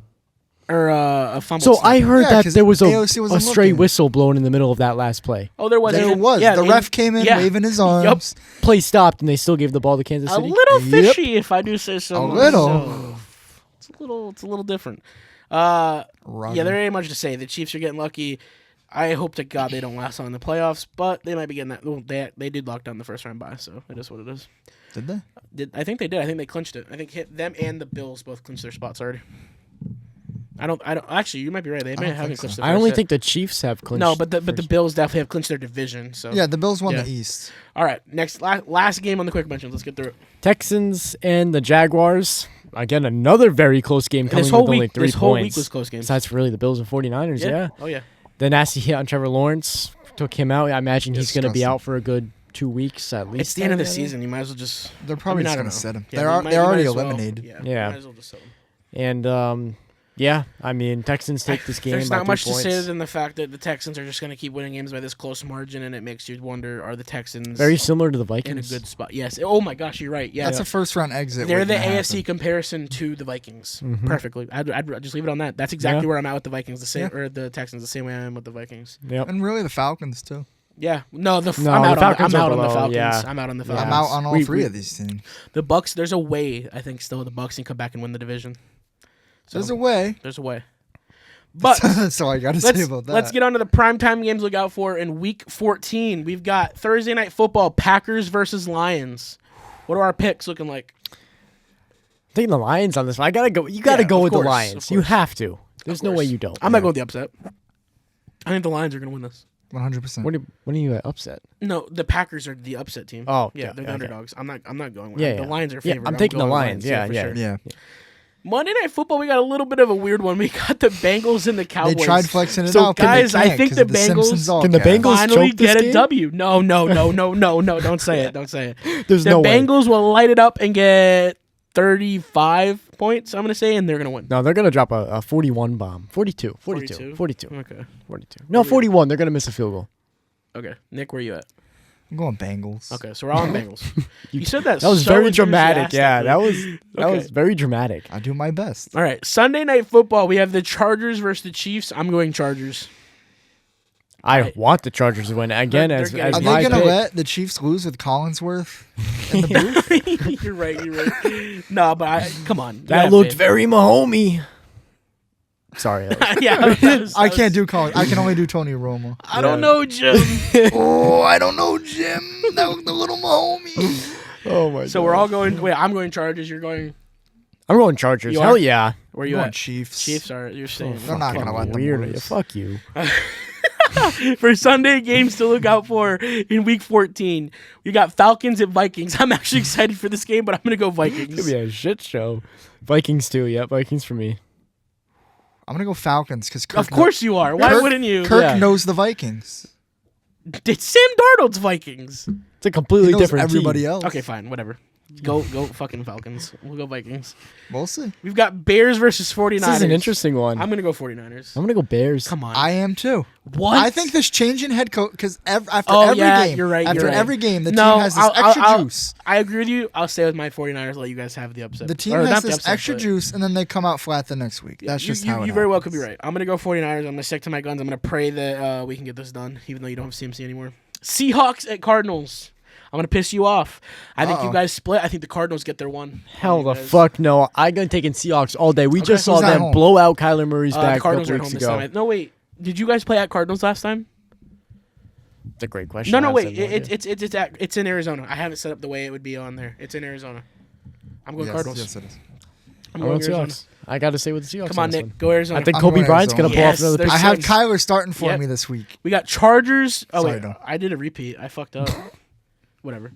A: or a fumble.
B: So
A: snap.
B: I heard
C: Yeah,
B: that
C: 'cause
B: there was
C: AOC
B: a
C: wasn't
B: stray
C: looking.
B: whistle blown in the middle of that last play.
A: Oh, there was.
C: There was.
A: Yeah,
C: the ref came in waving his arms.
B: Play stopped, and they still gave the ball to Kansas
A: A
B: City.
A: little
C: Yep.
A: fishy, if I do say so.
C: A little.
A: myself. It's a little different. Yeah, there ain't much to say. The Chiefs are getting lucky. I hope to God they don't last on in the playoffs, but they might be getting that. Well, they did lock down the first round bye, so it is what it is.
C: Did they?
A: I think they did. I think they clinched it. I think them and the Bills both clinched their spots already. I don't. Actually, you might be right. They may haven't clinched.
B: I only think the Chiefs have clinched.
A: No, but the Bills definitely have clinched their division. So
C: Yeah, the Bills won
A: Yeah.
C: the East.
A: All right, next last game on the quick mentions. Let's get through it.
B: Texans and the Jaguars. Again, another very close game coming
A: This whole
B: with only
A: week,
B: 3
A: this whole week
B: points.
A: was close games.
B: Besides really the Bills and 49ers, yeah.
A: Oh yeah.
B: The nasty hit on Trevor Lawrence took him out. I imagine he's going to be
C: Disgusting.
B: out for a good 2 weeks at least.
A: It's the end of the
B: I think.
A: season. You might as well just.
C: They're probably
A: I
C: just
A: don't
C: going to
A: know.
C: set him.
A: Yeah,
C: They're
A: you might
C: already
A: as well.
C: eliminated.
A: Yeah.
B: Yeah.
A: You might as well just set them.
B: And yeah, I mean Texans take this game.
A: There's
B: by
A: not
B: 3
A: much
B: points.
A: to say than the fact that the Texans are just going to keep winning games by this close margin, and it makes you wonder: are the Texans
B: Very similar to the
A: in a
B: Vikings.
A: good spot? Yes. Oh my gosh, you're right. Yeah.
C: That's a first round exit.
A: They're the
C: waiting to
A: AFC
C: happen.
A: comparison to the Vikings.
B: Mhm.
A: Perfectly. I'd just leave it on that. That's exactly
B: Yeah.
A: where I'm at with the Vikings. The same
C: Yeah.
A: or the Texans. The same way I am with the Vikings.
B: Yep.
C: And really the Falcons, too.
A: Yeah. No.
B: No,
A: I'm
B: the
A: out.
B: Falcons
A: I'm
B: are
A: out on the
B: below,
A: Falcons.
B: yeah.
A: I'm out on the
B: Yeah.
A: Falcons.
C: I'm out on all
B: We-
C: three
B: we-
C: of these teams.
A: The Bucks. There's a way. I think still the Bucks can come back and win the division. So,
C: There's a way.
A: There's a way. But
C: That's all I got to say
A: let's
C: about that.
A: let's get on to the primetime games. Look out for in Week 14. We've got Thursday Night Football: Packers versus Lions. What are our picks looking like?
B: Taking the Lions on this one. I gotta go. You gotta
A: Yeah,
B: go
A: of
B: with
A: course,
B: the
A: of
B: Lions. You
A: course.
B: have to. There's no way
A: course.
B: you don't.
A: I'm not going with the upset. I think the Lions are going to win this.
C: 100%.
B: When are you at upset?
A: No, the Packers are the upset team.
B: Oh,
A: yeah,
B: okay,
A: they're the
B: okay.
A: underdogs. I'm not going with
B: Yeah,
A: the
B: yeah.
A: Lions are
B: Yeah,
A: favored.
B: I'm taking the
A: going with
B: Lions. Yeah,
A: for
B: yeah.
A: sure.
C: Yeah.
A: Monday Night Football, we got a little bit of a weird one. We got the Bengals and the Cowboys.
C: They tried flexing it
B: So,
C: out. but they
A: guys, I
C: can't
A: think
C: 'cause
A: the
C: of Simpsons
A: Bengals-
C: all
B: Can the
C: cast.
B: Bengals
A: finally
B: choke this
A: get a
B: game?
A: W. No, don't say it. Don't say it.
B: There's
A: The
B: no way.
A: Bengals will light it up and get 35 points, I'm going to say, and they're going to win.
B: No, they're gonna drop a 41 bomb. 42.
A: 42?
B: 42.
A: Okay.
B: 42. No, 41. They're gonna miss a field goal.
A: Okay. Nick, where you at?
C: I'm going Bengals.
A: Okay, so we're all on Bengals. You said that
B: That was
A: so
B: very dramatic. Yeah, that
A: enthusiastically.
B: was
A: Okay.
B: was very dramatic.
C: I do my best.
A: All right, Sunday Night Football. We have the Chargers versus the Chiefs. I'm going Chargers.
B: I
A: Right.
B: want the Chargers to win again.
A: They're
B: As
A: getting-
C: Are
B: my
C: they going
B: pick.
C: to let the Chiefs lose with Collinsworth in the booth?
A: You're right. No, but come on. You
B: That
A: have
B: looked
A: faith.
B: very Mahomey. Sorry. that was-
A: Yeah, that was-
C: I can't do Collins. I can only do Tony Romo.
A: I don't know, Jim.
C: Oh, I don't know, Jim. That was the little Mahomie.
B: oh my.
A: So we're all going. Wait, I'm going Chargers. You're going.
B: I'm going Chargers.
A: You
B: Hell
A: are?
B: yeah.
A: Where
C: I'm
A: you
C: going
A: at?
C: Chiefs.
A: Chiefs are. You're saying.
C: They're not going to let them
B: Weird.
C: lose.
B: Fuck you.
A: For Sunday games to look out for in Week 14, we got Falcons and Vikings. I'm actually excited for this game, but I'm gonna go
B: It's gonna
A: Vikings.
B: be a shit show. Vikings too. Yeah, Vikings for me.
C: I'm going to go Falcons because
A: Of course you are. Why
C: Kirk-
A: wouldn't you?
C: Kirk
B: Yeah.
C: knows the Vikings.
A: It's Sam Darnold's Vikings.
B: It's a
C: He
B: completely
C: knows
B: different
C: everybody
B: team.
C: else.
A: Okay, fine, whatever. Go fucking Falcons. We'll go Vikings.
C: We'll see.
A: We've got Bears versus 49ers.
B: This is an interesting one.
A: I'm gonna go 49ers.
B: I'm gonna go Bears.
A: Come on.
C: I am too.
A: What?
C: I think this change in head coach because after
A: Oh,
C: every
A: yeah,
C: game,
A: you're right,
C: after
A: you're right.
C: every game, the
A: No,
C: team has this extra juice.
A: I agree with you. I'll stay with my 49ers. Let you guys have the upset.
C: The team
A: Or
C: has
A: not the
C: this
A: upset,
C: extra
A: but-
C: juice, and then they come out flat the next week. That's
A: you,
C: just
A: you,
C: how it
A: you very well could be
C: happens.
A: right. I'm gonna go 49ers. I'm gonna stick to my guns. I'm gonna pray that we can get this done, even though you don't have CMC anymore. Seahawks at Cardinals. I'm gonna piss you off. I think you
C: Uh-oh.
A: guys split. I think the Cardinals get their one.
B: Hell
A: You
B: the
A: guys-
B: fuck no. I'm gonna take in Seahawks all day. We just saw
C: Who's at
B: them
C: home?
B: blow out Kyler Murray's
A: The
B: back a
A: Cardinals
B: couple
A: are at
B: weeks
A: home this
B: ago.
A: time. No, wait. Did you guys play at Cardinals last time?
B: It's a great question.
A: No,
B: I
A: wait.
B: have no idea.
A: It's in Arizona. I have it set up the way it would be on there. It's in Arizona. I'm going
C: Yes,
A: Cardinals.
C: yes, it is.
A: I'm
B: I
A: going
B: want
A: Arizona.
B: Seahawks. I gotta say with the Seahawks.
A: Come on,
B: on this
A: Nick.
B: one.
A: Go Arizona.
B: I think
C: I'm
B: Kobe
C: going
B: Bryant's
C: Arizona.
B: gonna pull off
A: Yes,
B: another
A: there's
B: pick.
C: I have
A: Six.
C: Kyler starting for
A: Yep.
C: me this week.
A: We got Chargers. Oh,
C: Sorry,
A: wait.
C: no.
A: I did a repeat. I fucked up. Whatever.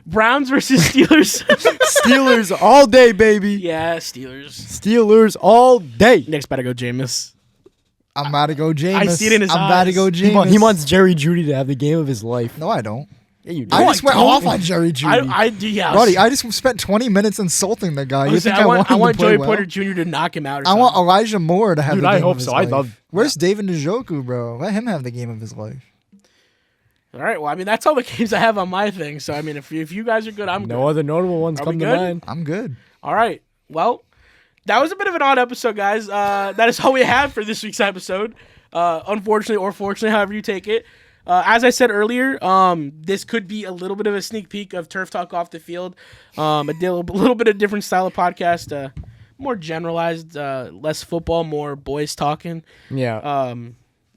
A: Browns versus Steelers.
B: Steelers all day, baby.
A: Yeah, Steelers.
B: Steelers all day.
A: Nick's about to go Jameis.
C: I'm about to go Jameis.
A: I see it in his
C: I'm about to
A: eyes.
C: go
B: He,
C: Jameis.
B: he wants Jerry Judy to have the game of his life.
C: No, I don't.
B: Yeah, you do.
C: I
A: No,
C: just
A: I
C: went
A: don't.
C: off on Jerry Judy.
A: I do, yeah.
C: Buddy, I just spent 20 minutes insulting the guy. You think
A: I want
C: him to play
A: Joey
C: well?
A: Porter Jr. to knock him out or
C: I want
A: something.
C: Elijah Moore to have
B: Dude,
C: the game
B: I hope
C: of his
B: so.
C: life.
B: I love.
C: Where's David Njoku, bro? Let him have the game of his life.
A: All right, well, I mean, that's all the games I have on my thing. So, I mean, if you guys are good, I'm
B: No
A: good.
B: other notable ones
A: Are
B: come
A: we
B: to
A: good?
B: mind.
C: I'm good.
A: All right. Well, that was a bit of an odd episode, guys. That is all we have for this week's episode. Unfortunately or fortunately, however you take it. As I said earlier, this could be a little bit of a sneak peek of Turf Talk off the field. A little bit of different style of podcast, more generalized, less football, more boys talking.
B: Yeah.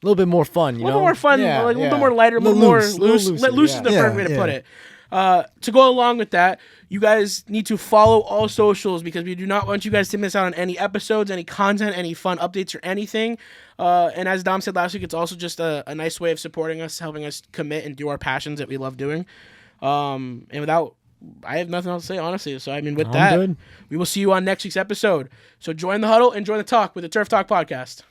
B: A little bit more fun,
A: a little bit more fun, a little bit more lighter, a little more loose. Loose is the perfect way to put it. To go along with that, you guys need to follow all socials because we do not want you guys to miss out on any episodes, any content, any fun updates, or anything. And as Dom said last week, it's also just a nice way of supporting us, helping us commit and do our passions that we love doing. And I have nothing else to say, honestly. So, I mean, with that, we will see you on next week's episode. So join the huddle and join the talk with the Turf Talk podcast.